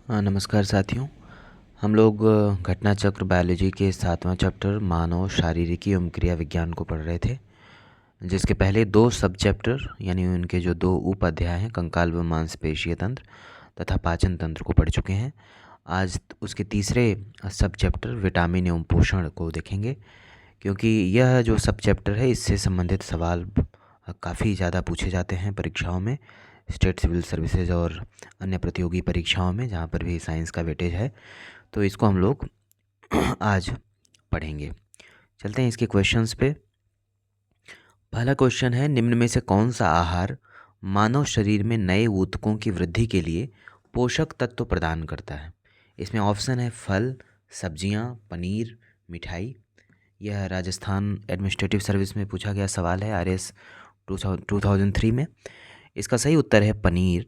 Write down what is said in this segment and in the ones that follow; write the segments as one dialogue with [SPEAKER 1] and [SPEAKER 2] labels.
[SPEAKER 1] नमस्कार साथियों। हम लोग घटना चक्र बायोलॉजी के 7वां चैप्टर मानव शारीरिकी एवं क्रिया विज्ञान को पढ़ रहे थे, जिसके पहले 2 सब चैप्टर यानी उनके जो 2 उप अध्याय हैं कंकाल व मांसपेशीय तंत्र तथा पाचन तंत्र को पढ़ चुके हैं। आज उसके तीसरे सब चैप्टर विटामिन एवं पोषण को देखेंगे, क्योंकि यह जो सब चैप्टर है इससे संबंधित सवाल काफ़ी ज़्यादा पूछे जाते हैं परीक्षाओं में, स्टेट सिविल सर्विसेज और अन्य प्रतियोगी परीक्षाओं में जहाँ पर भी साइंस का वेटेज है। तो इसको हम लोग आज पढ़ेंगे। चलते हैं इसके क्वेश्चंस पे। पहला क्वेश्चन है, निम्न में से कौन सा आहार मानव शरीर में नए ऊतकों की वृद्धि के लिए पोषक तत्व प्रदान करता है? इसमें ऑप्शन है फल, सब्जियां, पनीर, मिठाई। यह राजस्थान एडमिनिस्ट्रेटिव सर्विस में पूछा गया सवाल है, RS 2003 में। इसका सही उत्तर है पनीर।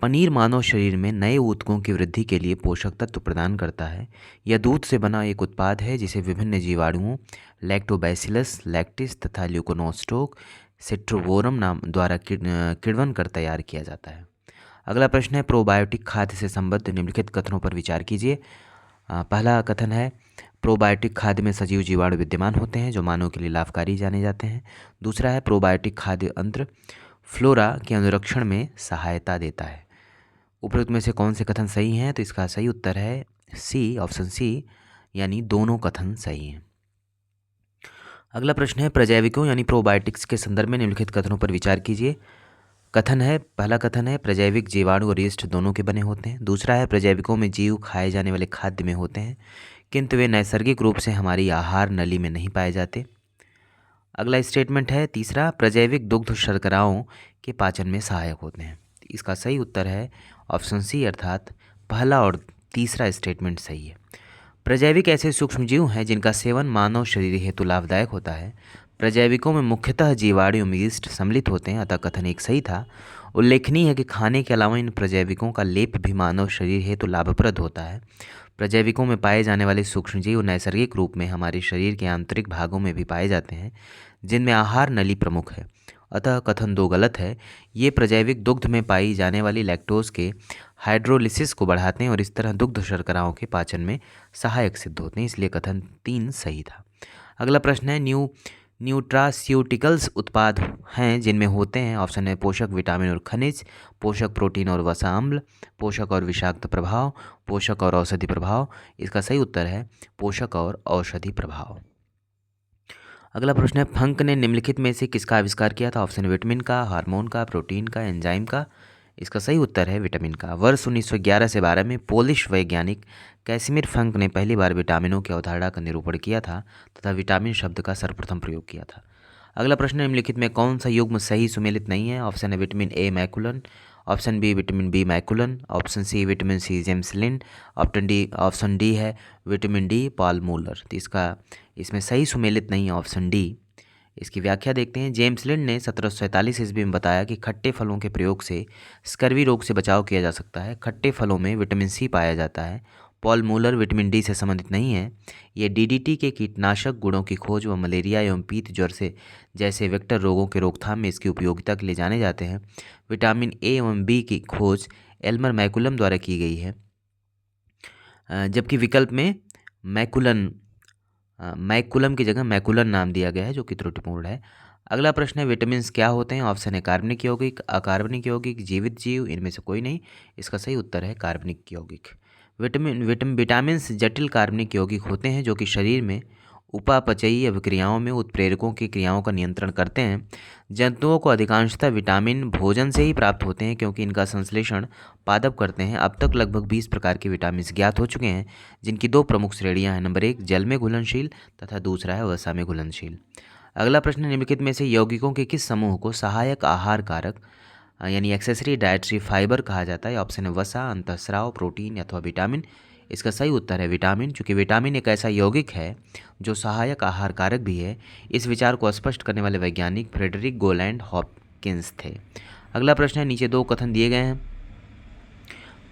[SPEAKER 1] पनीर मानव शरीर में नए ऊतकों की वृद्धि के लिए पोषक तत्व प्रदान करता है। यह दूध से बना एक उत्पाद है जिसे विभिन्न जीवाणुओं लैक्टोबैसिलस लैक्टिस तथा ल्यूकोनोस्टोक सिट्रोवोरम नाम द्वारा किण्वन कर तैयार किया जाता है। अगला प्रश्न है, प्रोबायोटिक खाद्य से संबद्ध निम्नलिखित कथनों पर विचार कीजिए। पहला कथन है, प्रोबायोटिक खाद्य में सजीव जीवाणु विद्यमान होते हैं जो मानव के लिए लाभकारी जाने जाते हैं। दूसरा है, प्रोबायोटिक खाद्य अंत्र फ्लोरा के अनुरक्षण में सहायता देता है। उपरोक्त में से कौन से कथन सही हैं? तो इसका सही उत्तर है सी, ऑप्शन सी, यानी दोनों कथन सही हैं। अगला प्रश्न है, प्रजैविकों यानी प्रोबायोटिक्स के संदर्भ में निम्नलिखित कथनों पर विचार कीजिए। कथन है, पहला कथन है, प्रजैविक जीवाणु और यीस्ट दोनों के बने होते हैं। दूसरा है, प्रजैविकों में जीव खाए जाने वाले खाद्य में होते हैं, किंतु वे नैसर्गिक रूप से हमारी आहार नली में नहीं पाए जाते। अगला स्टेटमेंट है तीसरा, प्रजैविक दुग्ध शर्कराओं के पाचन में सहायक होते हैं। इसका सही उत्तर है ऑप्शन सी, अर्थात पहला और तीसरा स्टेटमेंट सही है। प्रजैविक ऐसे सूक्ष्मजीव हैं जिनका सेवन मानव शरीर हेतु लाभदायक होता है। प्रजैविकों में मुख्यतः जीवाणु एवं यीस्ट सम्मिलित होते हैं, अतः कथन एक सही था। उल्लेखनीय है कि खाने के अलावा इन प्रजैविकों का लेप भी मानव शरीर हेतु लाभप्रद होता है। प्रजैविकों में पाए जाने वाले सूक्ष्मजीव नैसर्गिक रूप में हमारे शरीर के आंतरिक भागों में भी पाए जाते हैं, जिनमें आहार नली प्रमुख है, अतः कथन 2 गलत है। ये प्रजैविक दुग्ध में पाई जाने वाली लैक्टोज के हाइड्रोलिसिस को बढ़ाते हैं और इस तरह दुग्ध शर्कराओं के पाचन में सहायक सिद्ध होते हैं, इसलिए कथन 3 सही था। अगला प्रश्न है, न्यूट्रास्यूटिकल्स उत्पाद हैं जिनमें होते हैं, ऑप्शन है पोषक विटामिन और खनिज, पोषक प्रोटीन और वसा अम्ल, पोषक और विषाक्त प्रभाव, पोषक और औषधि प्रभाव। इसका सही उत्तर है पोषक और औषधि प्रभाव। अगला प्रश्न है, फंक ने निम्नलिखित में से किसका आविष्कार किया था? ऑप्शन विटामिन का, हार्मोन का, प्रोटीन का, एंजाइम का। इसका सही उत्तर है विटामिन का। वर्ष 1911 से 12 में पोलिश वैज्ञानिक कैसिमिर फंक ने पहली बार विटामिनों की अवधारणा का निरूपण किया था तथा विटामिन शब्द का सर्वप्रथम प्रयोग किया था। अगला प्रश्न, निम्नलिखित में कौन सा युग्म सही सुमेलित नहीं है? ऑप्शन है vitamin A McCollum, option B vitamin B McCollum, option C vitamin C James Lind, option D है विटामिन डी पालमूलर। तो इसमें सही सुमेलित नहीं है ऑप्शन डी। इसकी व्याख्या देखते हैं। जेम्स लिंड ने 1747 ईस्वी में बताया कि खट्टे फलों के प्रयोग से स्कर्वी रोग से बचाव किया जा सकता है। खट्टे फलों में विटामिन सी पाया जाता है। पॉल मूलर विटामिन डी से संबंधित नहीं है। ये डीडीटी के कीटनाशक गुणों की खोज व मलेरिया एवं पीत ज्वर से जैसे वेक्टर रोगों के रोकथाम में इसकी उपयोगिता के लिए जाने जाते हैं। विटामिन ए एवं बी की खोज एल्मर मैकुलम द्वारा की गई है, जबकि विकल्प में मैकुलम की जगह मैकुलन नाम दिया गया है, जो कि त्रुटिपूर्ण है। अगला प्रश्न है, विटामिन क्या होते हैं? ऑप्शन है कार्बनिक यौगिक, अकार्बनिक यौगिक, जीवित जीव, इनमें से कोई नहीं। इसका सही उत्तर है कार्बनिक यौगिक। विटामिन जटिल कार्बनिक यौगिक होते हैं जो कि शरीर में उपापचयी अभिक्रियाओं में उत्प्रेरकों की क्रियाओं का नियंत्रण करते हैं। जंतुओं को अधिकांशतः विटामिन भोजन से ही प्राप्त होते हैं क्योंकि इनका संश्लेषण पादप करते हैं। अब तक लगभग 20 प्रकार के विटामिन ज्ञात हो चुके हैं, जिनकी 2 प्रमुख श्रेणियां हैं। नंबर 1 जल में घुलनशील तथा दूसरा है वसा में घुलनशील। अगला प्रश्न, निम्नलिखित में से यौगिकों के किस समूह को सहायक आहार कारक यानी एक्सेसरी डाइटरी फाइबर कहा जाता है? ऑप्शन है वसा, अंतःस्राव, प्रोटीन अथवा विटामिन। इसका सही उत्तर है विटामिन, क्योंकि विटामिन एक ऐसा यौगिक है जो सहायक आहार कारक भी है। इस विचार को स्पष्ट करने वाले वैज्ञानिक फ्रेडरिक गोलैंड हॉपकिंस थे। अगला प्रश्न है, नीचे 2 कथन दिए गए हैं।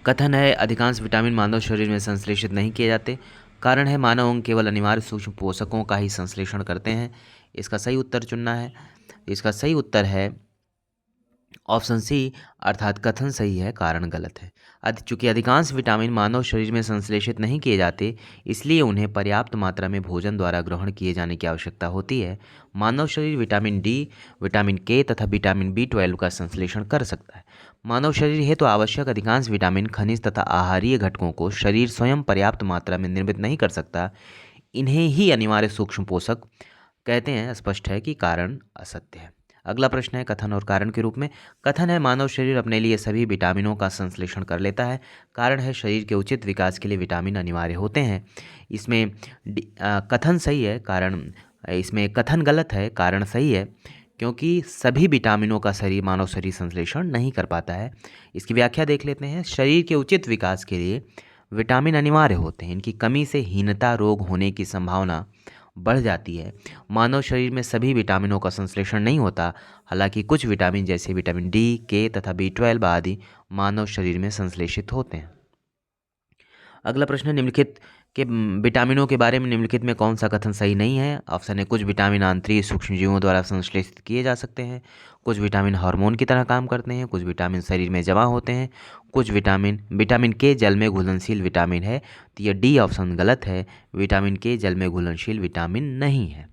[SPEAKER 1] कथन है अधिकांश विटामिन मानव शरीर में संश्लेषित नहीं किए जाते। कारण है मानव अंग केवल अनिवार्य सूक्ष्म पोषकों का ही संश्लेषण करते हैं। इसका सही उत्तर चुनना है। इसका सही उत्तर है ऑप्शन सी अर्थात कथन सही है, कारण गलत है। चूंकि अधिकांश विटामिन मानव शरीर में संश्लेषित नहीं किए जाते, इसलिए उन्हें पर्याप्त मात्रा में भोजन द्वारा ग्रहण किए जाने की आवश्यकता होती है। मानव शरीर विटामिन डी, विटामिन के तथा विटामिन B12 का संश्लेषण कर सकता है। मानव शरीर हेतु आवश्यक अधिकांश विटामिन, खनिज तथा आहारीय घटकों को शरीर स्वयं पर्याप्त मात्रा में निर्मित नहीं कर सकता। इन्हें ही अनिवार्य सूक्ष्म पोषक कहते हैं। स्पष्ट है कि कारण असत्य है। अगला प्रश्न है कथन और कारण के रूप में। कथन है मानव शरीर अपने लिए सभी विटामिनों का संश्लेषण कर लेता है। कारण है शरीर के उचित विकास के लिए विटामिन अनिवार्य होते हैं। इसमें कथन सही है, कारण इसमें कथन गलत है, कारण सही है, क्योंकि सभी विटामिनों का मानव शरीर संश्लेषण नहीं कर पाता है। इसकी व्याख्या देख लेते हैं। शरीर के उचित विकास के लिए विटामिन अनिवार्य होते हैं। इनकी कमी से हीनता रोग होने की संभावना बढ़ जाती है। मानव शरीर में सभी विटामिनों का संश्लेषण नहीं होता। हालांकि कुछ विटामिन जैसे विटामिन डी, के तथा B12 आदि मानव शरीर में संश्लेषित होते हैं। अगला प्रश्न, निम्नलिखित के विटामिनों के बारे में निम्नलिखित में कौन सा कथन सही नहीं है। ऑप्शन है कुछ विटामिन आंतरिक सूक्ष्मजीवों द्वारा संश्लेषित किए जा सकते हैं, कुछ विटामिन हार्मोन की तरह काम करते हैं, कुछ विटामिन शरीर में जमा होते हैं, कुछ विटामिन के जल में घुलनशील विटामिन है। तो यह डी ऑप्शन गलत है, विटामिन के जल में घुलनशील विटामिन नहीं है।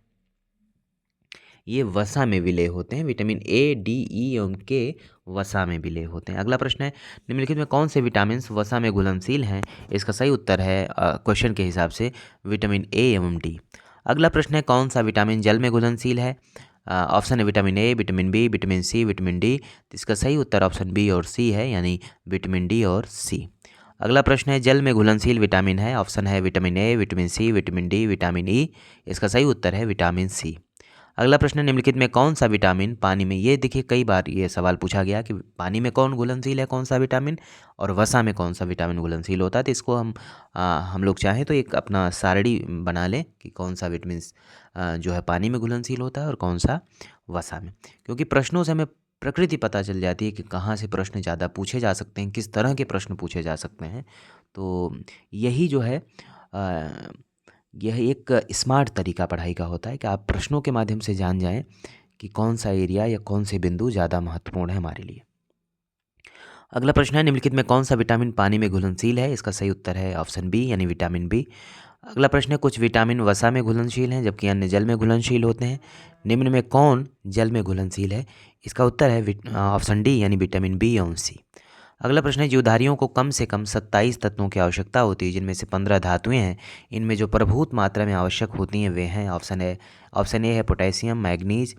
[SPEAKER 1] ये वसा में विलय होते हैं। विटामिन ए, डी, ई एवं के वसा में विलय होते हैं। अगला प्रश्न है निम्नलिखित में कौन से विटामिन वसा में घुलनशील हैं। इसका सही उत्तर है क्वेश्चन के हिसाब से विटामिन ए एवं डी। अगला प्रश्न है कौन सा विटामिन जल में घुलनशील है। ऑप्शन है vitamin A, vitamin B, vitamin C, vitamin D. तो इसका सही उत्तर ऑप्शन बी और सी है, यानी विटामिन डी और सी। अगला प्रश्न है जल में घुलनशील विटामिन है। ऑप्शन है vitamin A, vitamin C, vitamin D, vitamin E. इसका सही उत्तर है विटामिन सी। अगला प्रश्न, निम्नलिखित में कौन सा विटामिन पानी में, ये देखिए कई बार ये सवाल पूछा गया कि पानी में कौन घुलनशील है, कौन सा विटामिन, और वसा में कौन सा विटामिन घुलनशील होता है। तो इसको हम लोग चाहें तो एक अपना सारणी बना लें कि कौन सा विटामिन जो है पानी में घुलनशील होता है और कौन सा वसा में, क्योंकि प्रश्नों से हमें प्रकृति पता चल जाती है कि कहाँ से प्रश्न ज़्यादा पूछे जा सकते हैं, किस तरह के प्रश्न पूछे जा सकते हैं। तो यही जो है यह एक स्मार्ट तरीका पढ़ाई का होता है कि आप प्रश्नों के माध्यम से जान जाएं कि कौन सा एरिया या कौन से बिंदु ज़्यादा महत्वपूर्ण है हमारे लिए। अगला प्रश्न है निम्नलिखित में कौन सा विटामिन पानी में घुलनशील है। इसका सही उत्तर है ऑप्शन बी, यानी विटामिन बी। अगला प्रश्न है कुछ विटामिन वसा में घुलनशील हैं जबकि अन्य जल में घुलनशील होते हैं। निम्न में कौन जल में घुलनशील है। इसका उत्तर है ऑप्शन डी, यानी विटामिन बी और सी। अगला प्रश्न है जीवधारियों को कम से कम 27 तत्वों की आवश्यकता होती है, जिनमें से 15 धातुएं हैं। इनमें जो प्रभुत मात्रा में आवश्यक होती हैं वे हैं। ऑप्शन ए है पोटेशियम, मैग्नीज,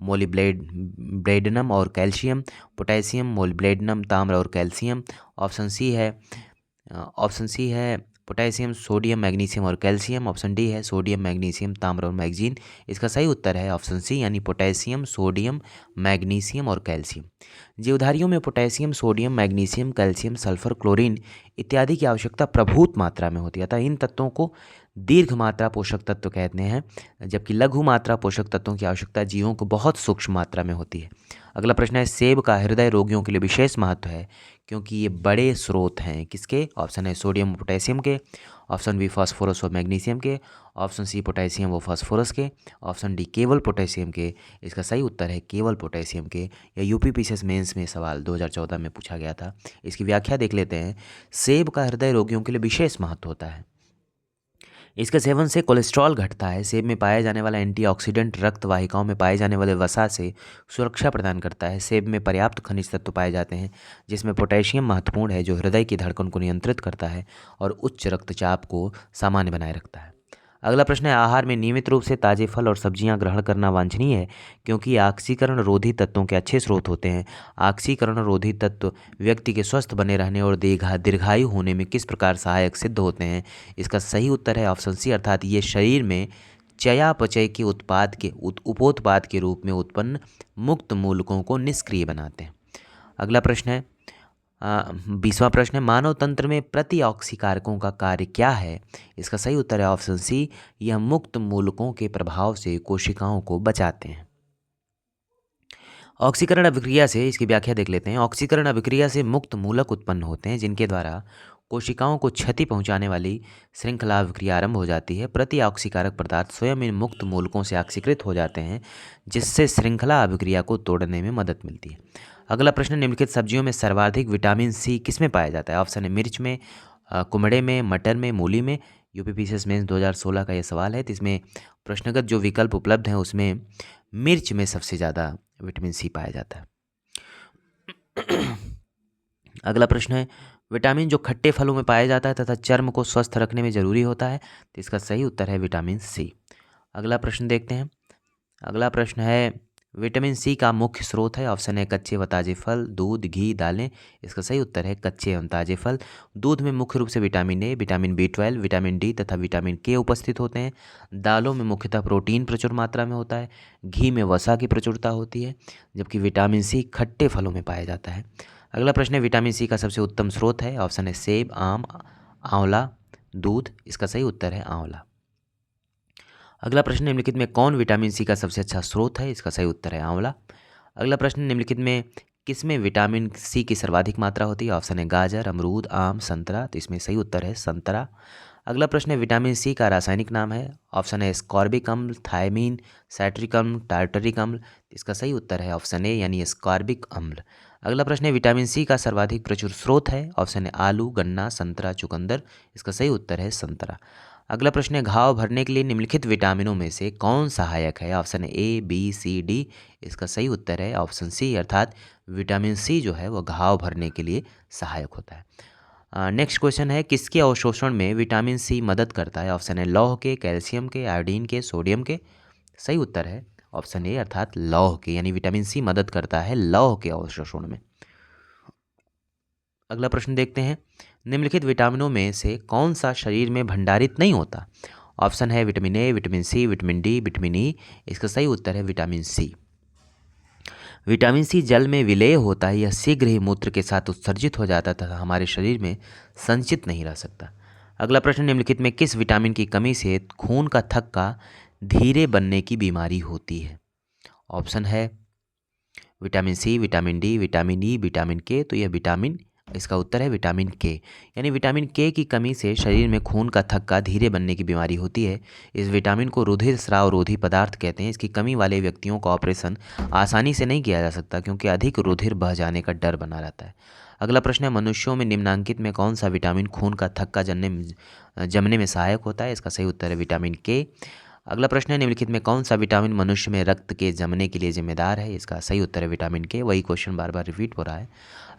[SPEAKER 1] मोलिब्डेनम और कैल्शियम। पोटेशियम, मोलिब्डेनम, ताम्र और कैल्शियम। ऑप्शन सी है पोटेशियम, सोडियम, मैग्नीशियम और कैल्शियम। ऑप्शन डी है सोडियम, मैग्नीशियम, ताम्र और मैग्नीज। इसका सही उत्तर है ऑप्शन सी, यानी पोटेशियम, सोडियम, मैग्नीशियम और कैल्शियम। जीवधारियों में potassium, sodium, magnesium, calcium, sulphur, chlorine इत्यादि की आवश्यकता प्रभुत मात्रा में होती है, अतः इन तत्वों को दीर्घ मात्रा पोषक तत्व कहते हैं, जबकि लघु मात्रा पोषक तत्वों की आवश्यकता जीवों को बहुत सूक्ष्म मात्रा में होती है। अगला प्रश्न है सेब का हृदय रोगियों के लिए विशेष महत्व है क्योंकि ये बड़े स्रोत हैं किसके। ऑप्शन है सोडियम और पोटेशियम के। ऑप्शन बी फास्फोरस और मैग्नीशियम के। ऑप्शन सी पोटेशियम व फास्फोरस के। ऑप्शन डी केवल पोटेशियम के। इसका सही उत्तर है केवल पोटेशियम के। यह यूपीपीसीएस मेंस में सवाल 2014 में पूछा गया था। इसकी व्याख्या देख लेते हैं। सेब का हृदय रोगियों के लिए विशेष महत्व होता है। इसके सेवन से कोलेस्ट्रॉल घटता है। सेब में पाया जाने वाला एंटीऑक्सीडेंट रक्त वाहिकाओं में पाए जाने वाले वसा से सुरक्षा प्रदान करता है। सेब में पर्याप्त खनिज तत्व पाए जाते हैं जिसमें पोटेशियम महत्वपूर्ण है, जो हृदय की धड़कन को नियंत्रित करता है और उच्च रक्तचाप को सामान्य बनाए रखता है। अगला प्रश्न है आहार में नियमित रूप से ताजे फल और सब्जियां ग्रहण करना वांछनीय है क्योंकि ऑक्सीकरण रोधी तत्वों के अच्छे स्रोत होते हैं। ऑक्सीकरण रोधी तत्व व्यक्ति के स्वस्थ बने रहने और दीर्घायु होने में किस प्रकार सहायक सिद्ध होते हैं। इसका सही उत्तर है ऑप्शन सी, अर्थात ये शरीर में चयापचय के उपोत्पाद के रूप में उत्पन्न मुक्त मूलकों को निष्क्रिय बनाते हैं। अगला प्रश्न है 20वां प्रश्न है मानव तंत्र में प्रतिऑक्सीकारकों का कार्य क्या है। इसका सही उत्तर है ऑप्शन सी, यह मुक्त मूलकों के प्रभाव से कोशिकाओं को बचाते हैं। ऑक्सीकरण अभिक्रिया से, इसकी व्याख्या देख लेते हैं। ऑक्सीकरण अभिक्रिया से मुक्त मूलक उत्पन्न होते हैं जिनके द्वारा कोशिकाओं को क्षति पहुंचाने वाली श्रृंखला अभिक्रिया आरंभ हो जाती है। प्रतिऑक्सीकारक पदार्थ स्वयं इन मुक्त मूलकों से ऑक्सीकृत हो जाते हैं जिससे श्रृंखला अभिक्रिया को तोड़ने में मदद मिलती है। अगला प्रश्न, निम्नलिखित सब्जियों में सर्वाधिक विटामिन सी किसमें पाया जाता है? ऑप्शन है मिर्च में, कुमड़े में, मटर में, मूली में। यूपीपीसीएस मेंस 2016 का ये सवाल है, तो इसमें प्रश्नगत जो विकल्प उपलब्ध हैं उसमें मिर्च में सबसे ज़्यादा विटामिन सी पाया जाता है। अगला प्रश्न है, विटामिन जो खट्टे फलों में पाया जाता है तथा चर्म को स्वस्थ रखने में ज़रूरी होता है, तो इसका सही उत्तर है विटामिन सी। अगला प्रश्न देखते हैं। अगला प्रश्न है, विटामिन सी का मुख्य स्रोत है। ऑप्शन है कच्चे व ताजे फल, दूध, घी, दालें। इसका सही उत्तर है कच्चे एवं ताजे फल। दूध में मुख्य रूप से vitamin A, vitamin B12, vitamin D तथा विटामिन के उपस्थित होते हैं। दालों में मुख्यतः प्रोटीन प्रचुर मात्रा में होता है। घी में वसा की प्रचुरता होती है, जबकि विटामिन सी खट्टे फलों में पाया जाता है। अगला प्रश्न है, विटामिन सी का सबसे उत्तम स्रोत है। ऑप्शन है सेब, आम, आंवला, दूध। इसका सही उत्तर है आंवला। अगला प्रश्न, निम्नलिखित में कौन विटामिन सी का सबसे अच्छा स्रोत है? इसका सही उत्तर है आंवला। अगला प्रश्न, निम्नलिखित में किसमें विटामिन सी की सर्वाधिक मात्रा होती है? ऑप्शन है गाजर, अमरूद, आम, संतरा। तो इसमें सही उत्तर है संतरा। अगला प्रश्न है, विटामिन सी का रासायनिक नाम है। ऑप्शन है स्कॉर्बिक अम्ल, थायमीन, साइट्रिक अम्ल, टार्टरिक अम्ल। इसका सही उत्तर है ऑप्शन ए यानी स्कॉर्बिक अम्ल। अगला प्रश्न है, विटामिन सी का सर्वाधिक प्रचुर स्रोत है। ऑप्शन है आलू, गन्ना, संतरा, चुकंदर। इसका सही उत्तर है संतरा। अगला प्रश्न है, घाव भरने के लिए निम्नलिखित विटामिनों में से कौन सहायक है? ऑप्शन है ए, बी, सी, डी। इसका सही उत्तर है ऑप्शन सी, अर्थात विटामिन सी जो है वो घाव भरने के लिए सहायक होता है। नेक्स्ट क्वेश्चन है, किसके अवशोषण में विटामिन सी मदद करता है? ऑप्शन है लौह के, कैल्शियम के, आयोडीन के, सोडियम के। सही उत्तर है ऑप्शन ए अर्थात लौह के, यानी विटामिन सी मदद करता है लौह के अवशोषण में। अगला प्रश्न देखते हैं, निम्नलिखित विटामिनों में से कौन सा शरीर में भंडारित नहीं होता? ऑप्शन है vitamin A, vitamin C, vitamin D, vitamin E. इसका सही उत्तर है विटामिन सी। विटामिन सी जल में विलेय होता है, यह शीघ्र ही मूत्र के साथ उत्सर्जित हो जाता है तथा हमारे शरीर में संचित नहीं रह सकता। अगला प्रश्न, निम्नलिखित में किस विटामिन की कमी से खून का थक्का धीरे बनने की बीमारी होती है? ऑप्शन है vitamin C, vitamin D, vitamin E, vitamin K. तो यह विटामिन, इसका उत्तर है विटामिन के, यानी विटामिन के की कमी से शरीर में खून का थक्का धीरे बनने की बीमारी होती है। इस विटामिन को रुधिर स्राव रोधी पदार्थ कहते हैं। इसकी कमी वाले व्यक्तियों का ऑपरेशन आसानी से नहीं किया जा सकता क्योंकि अधिक रुधिर बह जाने का डर बना रहता है। अगला प्रश्न है, मनुष्यों में निम्नांकित में कौन सा विटामिन खून का थक्का जमने में सहायक होता है? इसका सही उत्तर है विटामिन के। अगला प्रश्न है, निम्नलिखित में कौन सा विटामिन मनुष्य में रक्त के जमने के लिए जिम्मेदार है? इसका सही उत्तर है विटामिन के। वही क्वेश्चन बार बार रिपीट हो रहा है।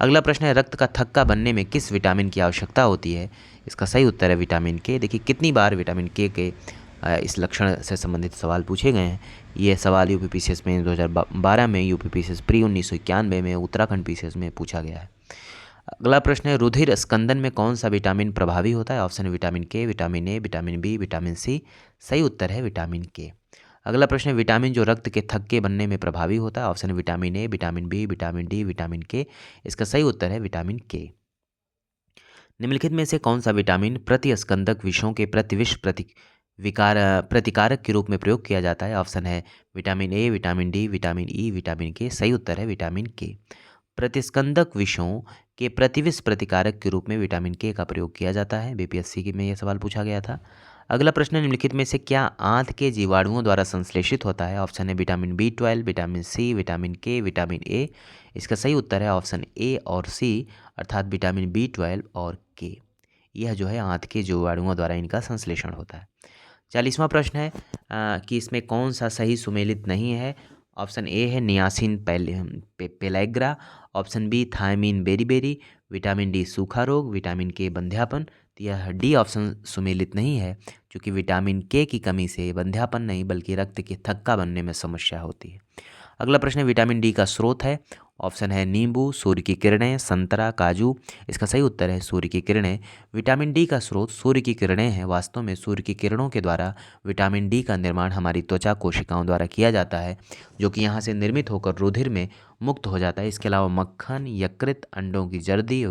[SPEAKER 1] अगला प्रश्न है, रक्त का थक्का बनने में किस विटामिन की आवश्यकता होती है? इसका सही उत्तर है विटामिन के। देखिए कितनी बार विटामिन के इस लक्षण से संबंधित सवाल पूछे गए हैं। ये सवाल यूपीपीसीएस में 2012 में, यूपीपीसीएस प्री 1991 में, उत्तराखंड पीसीएस में पूछा गया है। अगला प्रश्न है, रुधिर स्कंदन में कौन सा विटामिन प्रभावी होता है? ऑप्शन है vitamin K, vitamin A, vitamin B, vitamin C. सही उत्तर है विटामिन के। अगला प्रश्न है, विटामिन जो रक्त के थक्के बनने में प्रभावी होता है? ऑप्शन है vitamin A, vitamin B, vitamin D, vitamin K. इसका सही उत्तर है विटामिन के। निम्नलिखित में से कौन सा विटामिन प्रतिस्कंदक विषों के प्रतिविष प्रतिकारक के रूप में प्रयोग किया जाता है? ऑप्शन है vitamin A, vitamin D, vitamin E, vitamin के। सही उत्तर है विटामिन के। प्रतिस्कंदक विषों के प्रतिविष प्रतिकारक के रूप में विटामिन के का प्रयोग किया जाता है। बीपीएससी में यह सवाल पूछा गया था। अगला प्रश्न, निम्नलिखित में से क्या आंत के जीवाणुओं द्वारा संश्लेषित होता है? ऑप्शन है vitamin B12, vitamin C, vitamin K, vitamin A. इसका सही उत्तर है ऑप्शन ए और सी, अर्थात विटामिन B12 और के। यह जो है आंत के जीवाणुओं द्वारा इनका संश्लेषण होता है। 40वां प्रश्न है कि इसमें कौन सा सही सुमेलित नहीं है? ऑप्शन ए है niacin pellagra, option B thiamine beriberi, vitamin D सूखा रोग, विटामिन के बंध्यापन। तो यह डी ऑप्शन सुमेलित नहीं है, क्योंकि विटामिन के की कमी से बंध्यापन नहीं बल्कि रक्त के थक्का बनने में समस्या होती है। अगला प्रश्न है, विटामिन डी का स्रोत है। ऑप्शन है नींबू, सूर्य की किरणें, संतरा, काजू। इसका सही उत्तर है सूर्य की किरणें। विटामिन डी का स्रोत सूर्य की किरणें हैं। वास्तव में सूर्य की किरणों के द्वारा विटामिन डी का निर्माण हमारी त्वचा कोशिकाओं द्वारा किया जाता है, जो कि यहाँ से निर्मित होकर रुधिर में मुक्त हो जाता है। इसके अलावा मक्खन, यकृत, अंडों की जर्दी,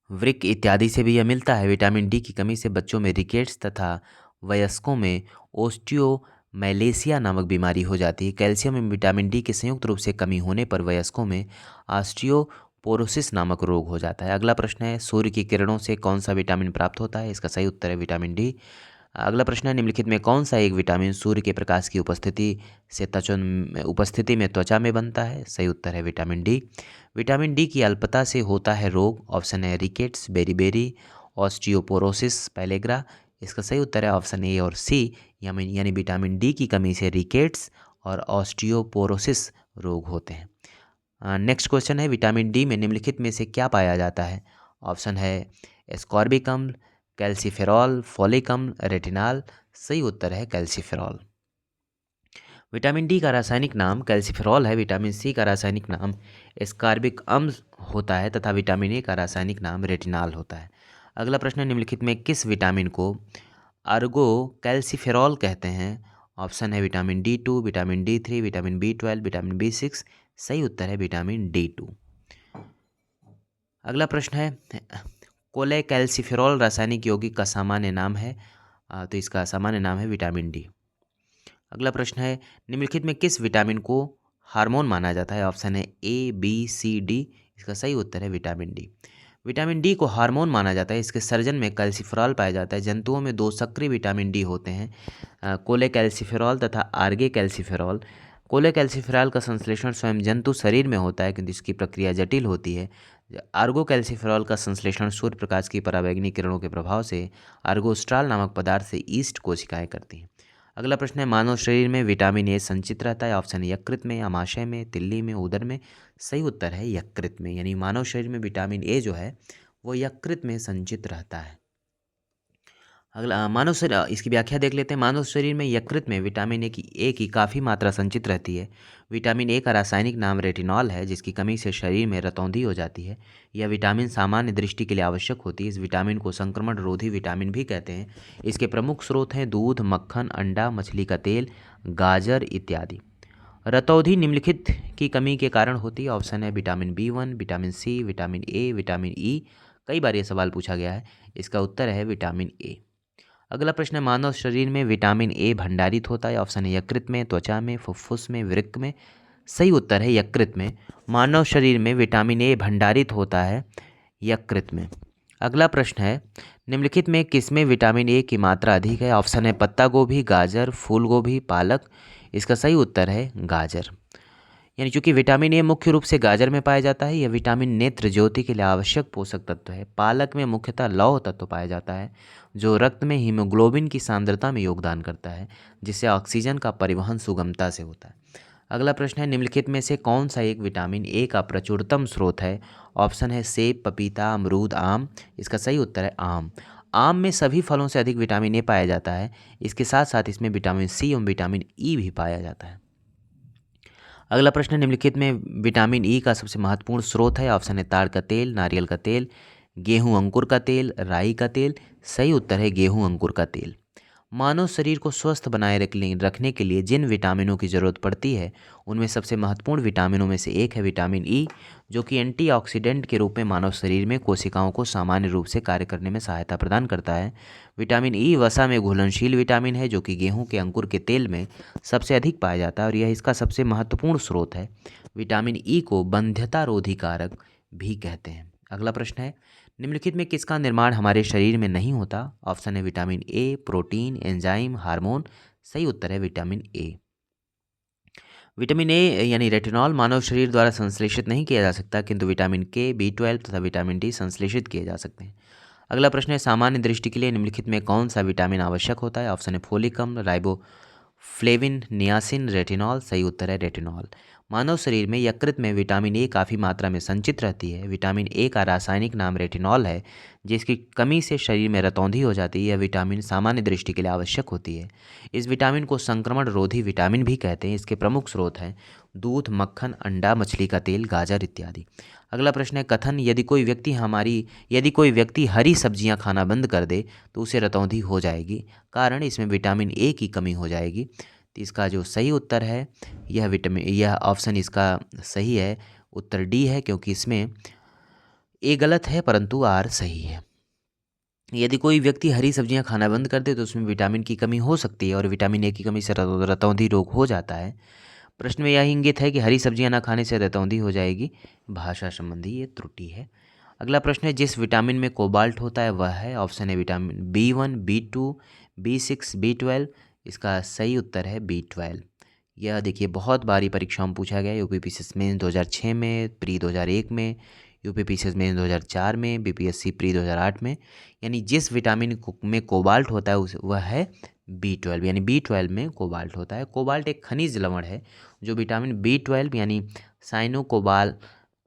[SPEAKER 1] वृक्क इत्यादि से भी यह मिलता है। विटामिन डी की कमी से बच्चों में रिकेट्स तथा वयस्कों में ओस्टियोमैलेसिया नामक बीमारी हो जाती है। कैल्शियम एवं विटामिन डी के संयुक्त रूप से कमी होने पर वयस्कों में ऑस्टियोपोरोसिस नामक रोग हो जाता है। अगला प्रश्न है, सूर्य की किरणों से कौन सा विटामिन प्राप्त होता है? इसका सही उत्तर है विटामिन डी। अगला प्रश्न है, निम्नलिखित में कौन सा एक विटामिन सूर्य के प्रकाश की उपस्थिति में त्वचा में बनता है? सही उत्तर है विटामिन डी। विटामिन डी की अल्पता से होता है रोग। ऑप्शन है रिकेट्स, बेरीबेरी, ऑस्टियोपोरोसिस, पैलेग्रा। इसका सही उत्तर है ऑप्शन ए और सी, यानी विटामिन डी की कमी से रिकेट्स और ऑस्टियोपोरोसिस रोग होते हैं। नेक्स्ट क्वेश्चन है, विटामिन डी में निम्नलिखित में से क्या पाया जाता है? ऑप्शन है एस्कॉर्बिक अम्ल, कैल्सीफेरॉल, फोलिक अम्ल, रेटिनॉल। सही उत्तर है कैल्सीफेरॉल। विटामिन डी का रासायनिक नाम कैल्सीफेरॉल है। विटामिन सी का रासायनिक नाम एस्कॉर्बिक अम्ल होता है तथा विटामिन ए का रासायनिक नाम रेटिनॉल होता है। अगला प्रश्न है, निम्नलिखित में किस विटामिन को अर्गो कैल्सीफेरॉल कहते हैं? ऑप्शन है vitamin D2, vitamin D3, vitamin B12, vitamin B6। सही उत्तर है विटामिन D2। अगला प्रश्न है, कोलेकैल्सिफेरॉल रासायनिक यौगिक का सामान्य नाम है? तो इसका सामान्य नाम है विटामिन डी। अगला प्रश्न है, निम्नलिखित में किस विटामिन को हार्मोन माना जाता है? ऑप्शन है ए, बी, सी, डी। इसका सही उत्तर है विटामिन डी। विटामिन डी को हार्मोन माना जाता है। इसके सर्जन में कैल्सीफेरॉल पाया जाता है। जंतुओं में दो सक्रिय विटामिन डी होते हैं, कोलेकैल्सिफेरॉल तथा आर्गे कैल्सीफेरॉल। कोलेकैल्सिफेरॉल का संश्लेषण स्वयं जंतु शरीर में होता है, किंतु इसकी प्रक्रिया जटिल होती है। आर्गो कैल्सीफेरॉल का संश्लेषण सूर्य प्रकाश की पराबैंगनी किरणों के प्रभाव से आर्गोस्ट्राल नामक पदार्थ से ईस्ट कोशिकाएं करती हैं। अगला प्रश्न है, मानव शरीर में विटामिन ए संचित रहता है? ऑप्शन है यकृत में, आमाशय में, तिल्ली में, उदर में। सही उत्तर है यकृत में, यानी मानव शरीर में विटामिन ए जो है वो यकृत में संचित रहता है। अगला मानव शरीर, इसकी व्याख्या देख लेते हैं। मानव शरीर में यकृत में विटामिन ए की काफ़ी मात्रा संचित रहती है। विटामिन ए का रासायनिक नाम रेटिनॉल है, जिसकी कमी से शरीर में रतौंधी हो जाती है। यह विटामिन सामान्य दृष्टि के लिए आवश्यक होती है। इस विटामिन को संक्रमण रोधी विटामिन भी कहते हैं। इसके प्रमुख स्रोत हैं दूध, मक्खन, अंडा, मछली का तेल, गाजर इत्यादि। रतौंधी निम्नलिखित की कमी के कारण होती है। ऑप्शन है vitamin B1, vitamin C, vitamin A, vitamin E. कई बार ये सवाल पूछा गया है। इसका उत्तर है विटामिन ए। अगला प्रश्न है, मानव शरीर में विटामिन ए भंडारित होता है? ऑप्शन है यकृत में, त्वचा में, फुफ्फुस में, वृक्क में। सही उत्तर है यकृत में। मानव शरीर में विटामिन ए भंडारित होता है यकृत में। अगला प्रश्न है, निम्नलिखित में किसमें विटामिन ए की मात्रा अधिक है? ऑप्शन है पत्ता गोभी, गाजर, फूल गोभी, पालक। इसका सही उत्तर है गाजर। यानी चूंकि विटामिन ए मुख्य रूप से गाजर में पाया जाता है, यह विटामिन नेत्र ज्योति के लिए आवश्यक पोषक तत्व है। पालक में मुख्यतः लौह तत्व पाया जाता है, जो रक्त में हीमोग्लोबिन की सांद्रता में योगदान करता है, जिससे ऑक्सीजन का परिवहन सुगमता से होता है। अगला प्रश्न है, निम्नलिखित में से कौन सा एक विटामिन ए का प्रचुरतम स्रोत है? ऑप्शन है सेब, पपीता, अमरूद, आम। इसका सही उत्तर है आम। आम में सभी फलों से अधिक विटामिन ए पाया जाता है। इसके साथ साथ इसमें विटामिन सी एवं विटामिन ई भी पाया जाता है। अगला प्रश्न, निम्नलिखित में विटामिन ई का सबसे महत्वपूर्ण स्रोत है? ऑप्शन है ताड़ का तेल, नारियल का तेल, गेहूं अंकुर का तेल, राई का तेल। सही उत्तर है गेहूं अंकुर का तेल। मानव शरीर को स्वस्थ बनाए रखने के लिए जिन विटामिनों की जरूरत पड़ती है, उनमें सबसे महत्वपूर्ण विटामिनों में से एक है विटामिन ई, जो कि एंटीऑक्सीडेंट के रूप में मानव शरीर में कोशिकाओं को सामान्य रूप से कार्य करने में सहायता प्रदान करता है। विटामिन ई वसा में घुलनशील विटामिन है, जो कि गेहूं के अंकुर के तेल में सबसे अधिक पाया जाता है और यह इसका सबसे महत्वपूर्ण स्रोत है। विटामिन ई को बंध्यता रोधी कारक भी कहते हैं। अगला प्रश्न है, निम्नलिखित में किसका निर्माण हमारे शरीर में नहीं होता? ऑप्शन है विटामिन ए, प्रोटीन, एंजाइम, हार्मोन। सही उत्तर है विटामिन ए। विटामिन ए यानी रेटिनॉल मानव शरीर द्वारा संश्लेषित नहीं किया जा सकता, किंतु विटामिन के, B12 तथा विटामिन डी संश्लेषित किए जा सकते हैं। अगला प्रश्न है, सामान्य दृष्टि के लिए निम्नलिखित में कौन सा विटामिन आवश्यक होता है? ऑप्शन है फोलिक अम्ल, राइबोफ्लेविन, नियासिन, रेटिनॉल। सही उत्तर है रेटिनॉल। मानव शरीर में यकृत में विटामिन ए काफ़ी मात्रा में संचित रहती है। विटामिन ए का रासायनिक नाम रेटिनॉल है, जिसकी कमी से शरीर में रतौंधी हो जाती है। यह विटामिन सामान्य दृष्टि के लिए आवश्यक होती है। इस विटामिन को संक्रमण रोधी विटामिन भी कहते हैं। इसके प्रमुख स्रोत हैं दूध, मक्खन, अंडा, मछली का तेल, गाजर इत्यादि। अगला प्रश्न है, कथन यदि कोई व्यक्ति हरी सब्जियां खाना बंद कर दे तो उसे रतौंधी हो जाएगी। कारण इसमें विटामिन ए की कमी हो जाएगी। तो इसका जो सही उत्तर है यह ऑप्शन इसका सही है, उत्तर डी है, क्योंकि इसमें ए गलत है परंतु आर सही है। यदि कोई व्यक्ति हरी सब्जियां खाना बंद कर दे तो उसमें विटामिन की कमी हो सकती है और विटामिन ए की कमी से रतौंधी रोग हो जाता है। प्रश्न में यह इंगित है कि हरी सब्जियां ना खाने से रतौंधी हो जाएगी। भाषा संबंधी ये त्रुटि है। अगला प्रश्न है, जिस विटामिन में कोबाल्ट होता है वह है? ऑप्शन है vitamin B1, B2, B6, B12, इसका सही उत्तर है B12। यह देखिए बहुत बारी परीक्षाओं में पूछा गया है, यूपीपीसीएस मेंस 2006 में, प्री 2001 में, यूपीपीसीएस मेंस 2004 में, बीपीएससी प्री 2008 में। यानी जिस विटामिन में कोबाल्ट होता है उस वह है B12, यानी B12 में कोबाल्ट होता है। कोबाल्ट एक खनिज लवण है जो विटामिन B12 यानी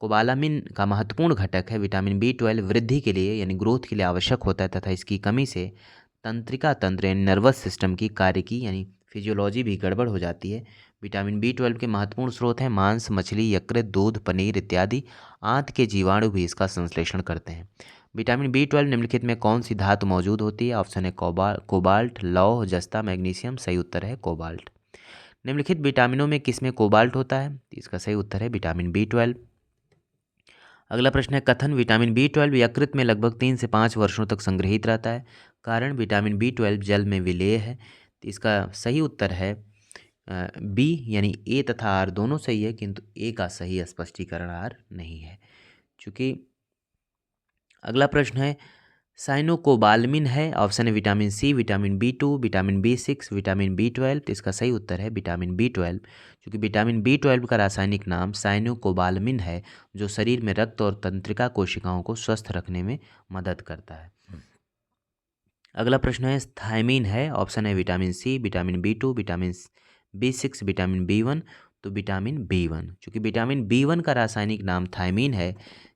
[SPEAKER 1] कोबालामिन का महत्वपूर्ण घटक है। विटामिन B12 वृद्धि के लिए यानी ग्रोथ के लिए आवश्यक होता है तथा इसकी कमी से तंत्रिका तंत्र यानी नर्वस सिस्टम की कार्य की यानी फिजियोलॉजी भी गड़बड़ हो जाती है। विटामिन B12 के महत्वपूर्ण स्रोत हैं मांस, मछली, यकृत, दूध, पनीर इत्यादि। आंत के जीवाणु भी इसका संश्लेषण करते हैं। विटामिन B12 निम्नलिखित में कौन सी धातु मौजूद होती है? ऑप्शन है कोबाल्ट, लौह, जस्ता, मैग्नीशियम। सही उत्तर है कोबाल्ट। निम्नलिखित विटामिनों में किसमें कोबाल्ट होता है? इसका सही उत्तर है विटामिन B12। अगला प्रश्न है कथन विटामिन B12 यकृत में लगभग 3 से 5 वर्षों तक संग्रहित रहता है। कारण विटामिन B12 जल में विलेय है। तो इसका सही उत्तर है बी, यानी ए तथा आर दोनों सही है, किंतु ए का सही स्पष्टीकरण आर नहीं है। चूँकि अगला प्रश्न है साइनोकोबालमिन है। ऑप्शन है vitamin C, vitamin B2, vitamin B6, vitamin B12। तो इसका सही उत्तर है विटामिन B12, क्योंकि विटामिन B12 का रासायनिक नाम साइनोकोबालमिन है जो शरीर में रक्त और तंत्रिका कोशिकाओं को स्वस्थ रखने में मदद करता है। अगला प्रश्न है थायमीन है। ऑप्शन है vitamin C, vitamin B2, vitamin B6, vitamin B1। तो विटामिन B1, चूँकि विटामिन B1 का रासायनिक नाम थायमीन है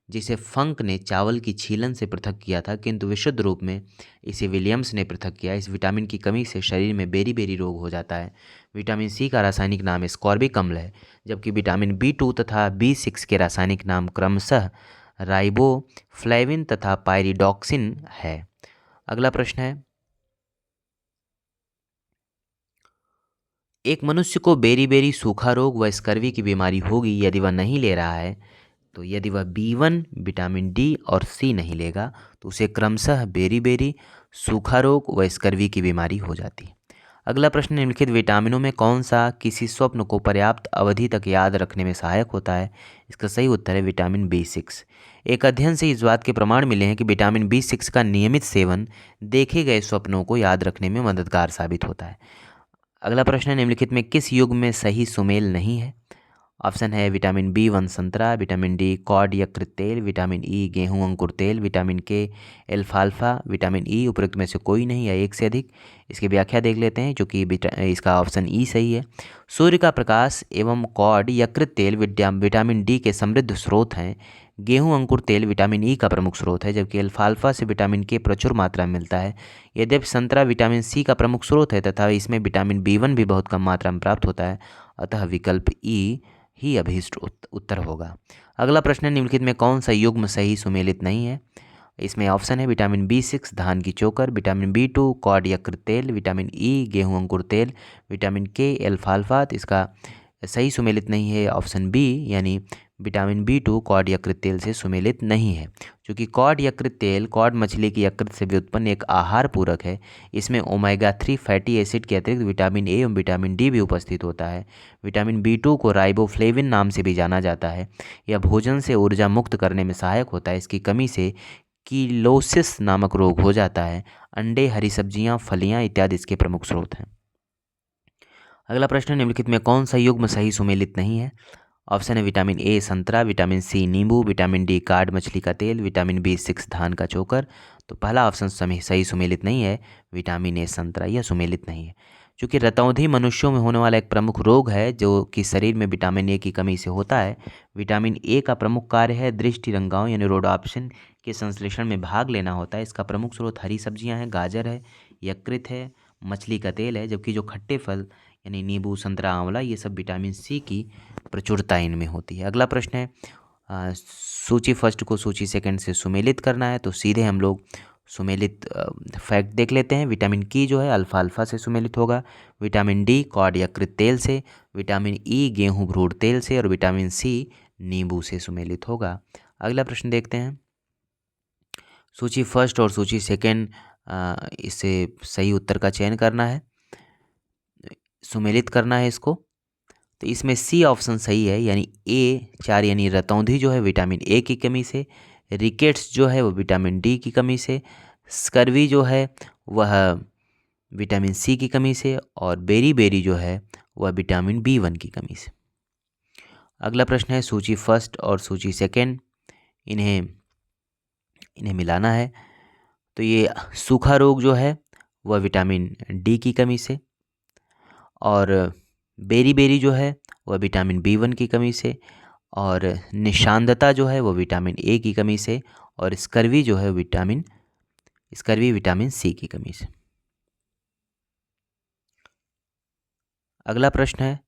[SPEAKER 1] जिसे फंक ने चावल की छीलन से पृथक किया था, किंतु विशुद्ध रूप में इसे विलियम्स ने पृथक किया। इस विटामिन की कमी से शरीर में बेरी बेरी रोग हो जाता है। विटामिन सी का रासायनिक नाम स्कॉर्बिक अम्ल है, जबकि विटामिन B2 तथा B6 के रासायनिक नाम क्रमशः राइबोफ्लेविन तथा पायरिडॉक्सिन है। अगला प्रश्न है एक मनुष्य को बेरी बेरी सूखा रोग व स्कर्वी की बीमारी होगी यदि वह नहीं ले रहा है। तो यदि वह B1, विटामिन डी और सी नहीं लेगा तो उसे क्रमशः बेरी बेरी, सूखा रोग व स्कर्वी की बीमारी हो जाती है। अगला प्रश्न निम्नलिखित विटामिनों में कौन सा किसी स्वप्न को पर्याप्त अवधि तक याद रखने में सहायक होता है? इसका सही उत्तर है विटामिन B6। एक अध्ययन से इस बात के प्रमाण मिले हैं कि विटामिन B6 का नियमित सेवन देखे गए स्वप्नों को याद रखने में मददगार साबित होता है। अगला प्रश्न है निम्नलिखित में किस युग्म में सही सुमेल नहीं है? ऑप्शन है विटामिन B1 संतरा, विटामिन डी कॉड यकृत तेल, विटामिन ई गेहूं अंकुर तेल, विटामिन के एल्फाल्फा, विटामिन ई उपरोक्त में से कोई नहीं या एक से अधिक। इसकी व्याख्या देख लेते हैं, क्योंकि इसका ऑप्शन ई सही है। सूर्य का प्रकाश एवं कॉड यकृत तेल विटामिन डी के समृद्ध स्रोत हैं। गेहूं अंकुर तेल विटामिन ई का प्रमुख स्रोत है, जबकि अल्फाल्फा से विटामिन के प्रचुर मात्रा में मिलता है। यद्यपि संतरा विटामिन सी का प्रमुख स्रोत है तथा इसमें विटामिन B1 भी बहुत कम मात्रा में प्राप्त होता है, अतः विकल्प ई ही अभीष्ट उत्तर होगा। अगला प्रश्न है निम्नलिखित में कौन सा युग्म सही सुमेलित नहीं है? इसमें ऑप्शन है विटामिन B6 धान की चोकर, विटामिन B2 कॉड यकृत तेल, विटामिन ई गेहूं अंकुर तेल, विटामिन के एल्फाल्फा। तो इसका सही सुमेलित नहीं है ऑप्शन बी, यानी विटामिन B2 कॉड यकृत तेल से सुमेलित नहीं है, क्योंकि कॉड यकृत तेल कॉड मछली की यकृत से व्युत्पन्न एक आहार पूरक है। इसमें ओमेगा 3 फैटी एसिड के अतिरिक्त विटामिन ए एवं विटामिन डी भी उपस्थित होता है। विटामिन B2 को राइबोफ्लेविन नाम से भी जाना जाता है। यह भोजन से ऊर्जा मुक्त करने में सहायक होता है। इसकी कमी से कीलोसिस नामक रोग हो जाता है। अंडे, हरी सब्जियां, फलियां इत्यादि इसके प्रमुख स्रोत हैं। अगला प्रश्न निम्नलिखित में कौन सा युग्म सही सुमेलित नहीं है? ऑप्शन है विटामिन ए संतरा, विटामिन सी नींबू, विटामिन डी कार्ड मछली का तेल, विटामिन B6 धान का चोकर। तो पहला ऑप्शन सही सुमेलित नहीं है, विटामिन ए संतरा, यह सुमेलित नहीं है। चूँकि रतौंधी मनुष्यों में होने वाला एक प्रमुख रोग है जो कि शरीर में विटामिन ए की कमी से होता है। विटामिन ए का प्रमुख कार्य है दृष्टि रंगाओं यानी रोडोप्सिन के संश्लेषण में भाग लेना होता है। इसका प्रमुख स्रोत हरी सब्जियां हैं, गाजर है, यकृत है, मछली का तेल है, जबकि जो खट्टे फल यानी नींबू, संतरा, आंवला, ये सब विटामिन सी की प्रचुरता इनमें होती है। अगला प्रश्न है सूची फर्स्ट को सूची सेकंड से सुमेलित करना है, तो सीधे हम लोग सुमेलित फैक्ट देख लेते हैं। विटामिन की जो है अल्फाल्फा से सुमेलित होगा, विटामिन डी कॉड यकृत तेल से, विटामिन ई गेहूं भ्रूण तेल से और विटामिन सी नींबू से सुमेलित होगा। अगला प्रश्न देखते हैं सूची फर्स्ट और सूची सेकंड, इससे सही उत्तर का चयन करना है, सुमेलित करना है इसको। तो इसमें सी ऑप्शन सही है, यानी A4 यानी रतौंधी जो है विटामिन ए की कमी से, रिकेट्स जो है वो विटामिन डी की कमी से, स्कर्वी जो है वह विटामिन सी की कमी से, और बेरी बेरी जो है वह विटामिन B1 की कमी से। अगला प्रश्न है सूची फर्स्ट और सूची सेकेंड, इन्हें मिलाना है। तो ये सूखा रोग जो है वह विटामिन डी की कमी से, और बेरी बेरी जो है वह विटामिन B1 की कमी से, और निशानदता जो है वो विटामिन ए की कमी से, और स्कर्वी जो है स्कर्वी विटामिन सी की कमी से। अगला प्रश्न है,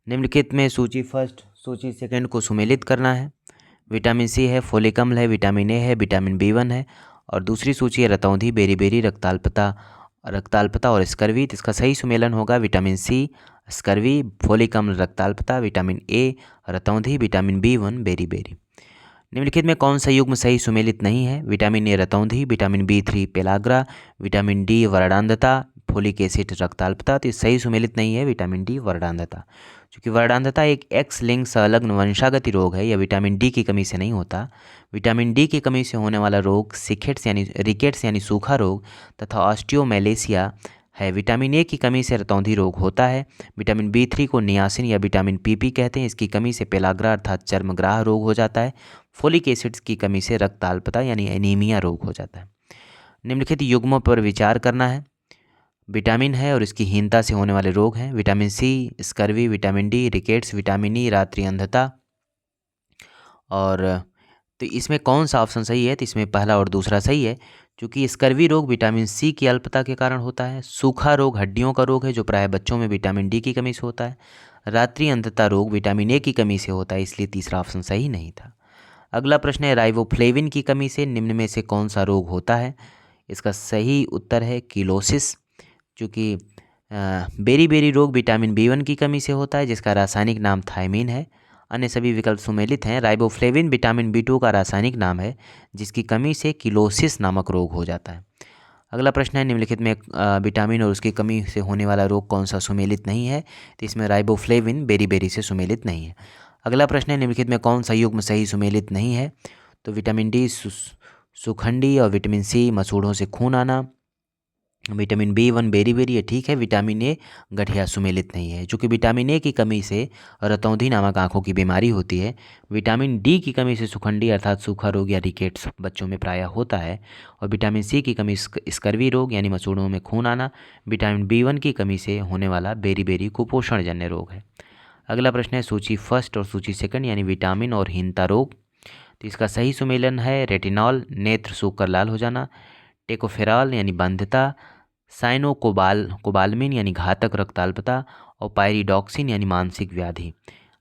[SPEAKER 1] निम्नलिखित में सूची फर्स्ट सूची सेकंड को सुमेलित करना है। विटामिन सी है, फोलिक अम्ल है, विटामिन ए है, विटामिन B1 है, और दूसरी सूची है रतौंधी, बेरी बेरी, रक्ताल्पता और स्कर्वी। तो इसका सही सुमेलन होगा विटामिन सी, स्कर्वी, फोलिक अम्ल, रक्ताल्पता, विटामिन ए, रतौंधी, विटामिन B1, बेरी बेरी। निम्नलिखित में कौन सा युग्म सही सुमेलित नहीं है? विटामिन ए रतौंधी, vitamin B3 pellagra, vitamin D वर्णांधता, फोलिक एसिड रक्ताल्पता। तो ये सही सुमेलित नहीं है विटामिन डी वर्णांधता, क्योंकि वर्णांधता एक एक्स लिंक संलग्न वंशागति रोग है। यह विटामिन डी की कमी से नहीं होता। विटामिन डी की कमी से होने वाला रोग रिकेट्स यानी सूखा रोग तथा ऑस्टियोमेलेसिया है। विटामिन ए की कमी से रतौंधी रोग होता है। विटामिन B3 को नियासिन या विटामिन PP कहते हैं। इसकी कमी से पेलाग्रा अर्थात चर्मग्राह रोग हो जाता है। फोलिक एसिड्स की कमी से रक्ताल्पता यानी एनीमिया रोग हो जाता है। निम्नलिखित युग्मों पर विचार करना है। विटामिन है और इसकी हीनता से होने वाले रोग हैं vitamin C, scurvy, vitamin D, rickets, vitamin E, रात्रि अंधता। और तो इसमें कौन सा ऑप्शन सही है? तो इसमें पहला और दूसरा सही है, क्योंकि स्कर्वी रोग विटामिन सी की अल्पता के कारण होता है। सूखा रोग हड्डियों का रोग है जो प्रायः बच्चों में विटामिन डी की कमी से होता है। रात्रि अंधता रोग विटामिन ए की कमी से होता है, इसलिए तीसरा ऑप्शन सही नहीं था। अगला प्रश्न है, राइबोफ्लेविन की कमी से निम्न में से कौन सा रोग होता है? इसका सही उत्तर है किलोसिस, क्योंकि बेरी बेरी रोग विटामिन B1 की कमी से होता है, जिसका रासायनिक नाम थायमीन है। अन्य सभी विकल्प सुमेलित हैं। राइबोफ्लेविन विटामिन B2 का रासायनिक नाम है, जिसकी कमी से किलोसिस नामक रोग हो जाता है। अगला प्रश्न है, निम्नलिखित में विटामिन और उसकी कमी से होने वाला रोग कौन सा सुमेलित नहीं है? तो इसमें राइबोफ्लेविन बेरी बेरी से सुमेलित नहीं है। अगला प्रश्न है, निम्नलिखित में कौन सा युग्म सही सुमेलित नहीं है? तो विटामिन डी सुखंडी, और विटामिन सी मसूड़ों से खून आना, विटामिन B1 बेरी बेरी ये ठीक है। विटामिन ए गठिया सुमेलित नहीं है, चूँकि विटामिन ए की कमी से रतौंधी नामक आंखों की बीमारी होती है। विटामिन डी की कमी से सुखंडी अर्थात सूखा रोग या रिकेट्स बच्चों में प्रायः होता है, और विटामिन सी की कमी स्कर्वी रोग यानी मसूड़ों में खून आना। विटामिन B1 की कमी से होने वाला बेरी बेरी कुपोषण जन्य रोग है। अगला प्रश्न है, सूची फर्स्ट और सूची सेकंड यानी विटामिन और हीनता रोग। तो इसका सही सुमेलन है रेटिनॉल, नेत्र सूख कर लाल हो जाना, टेकोफेरॉल यानी बंधता, कोबालमिन यानी घातक रक्ताल्पता, और पायरिडॉक्सिन यानी मानसिक व्याधि।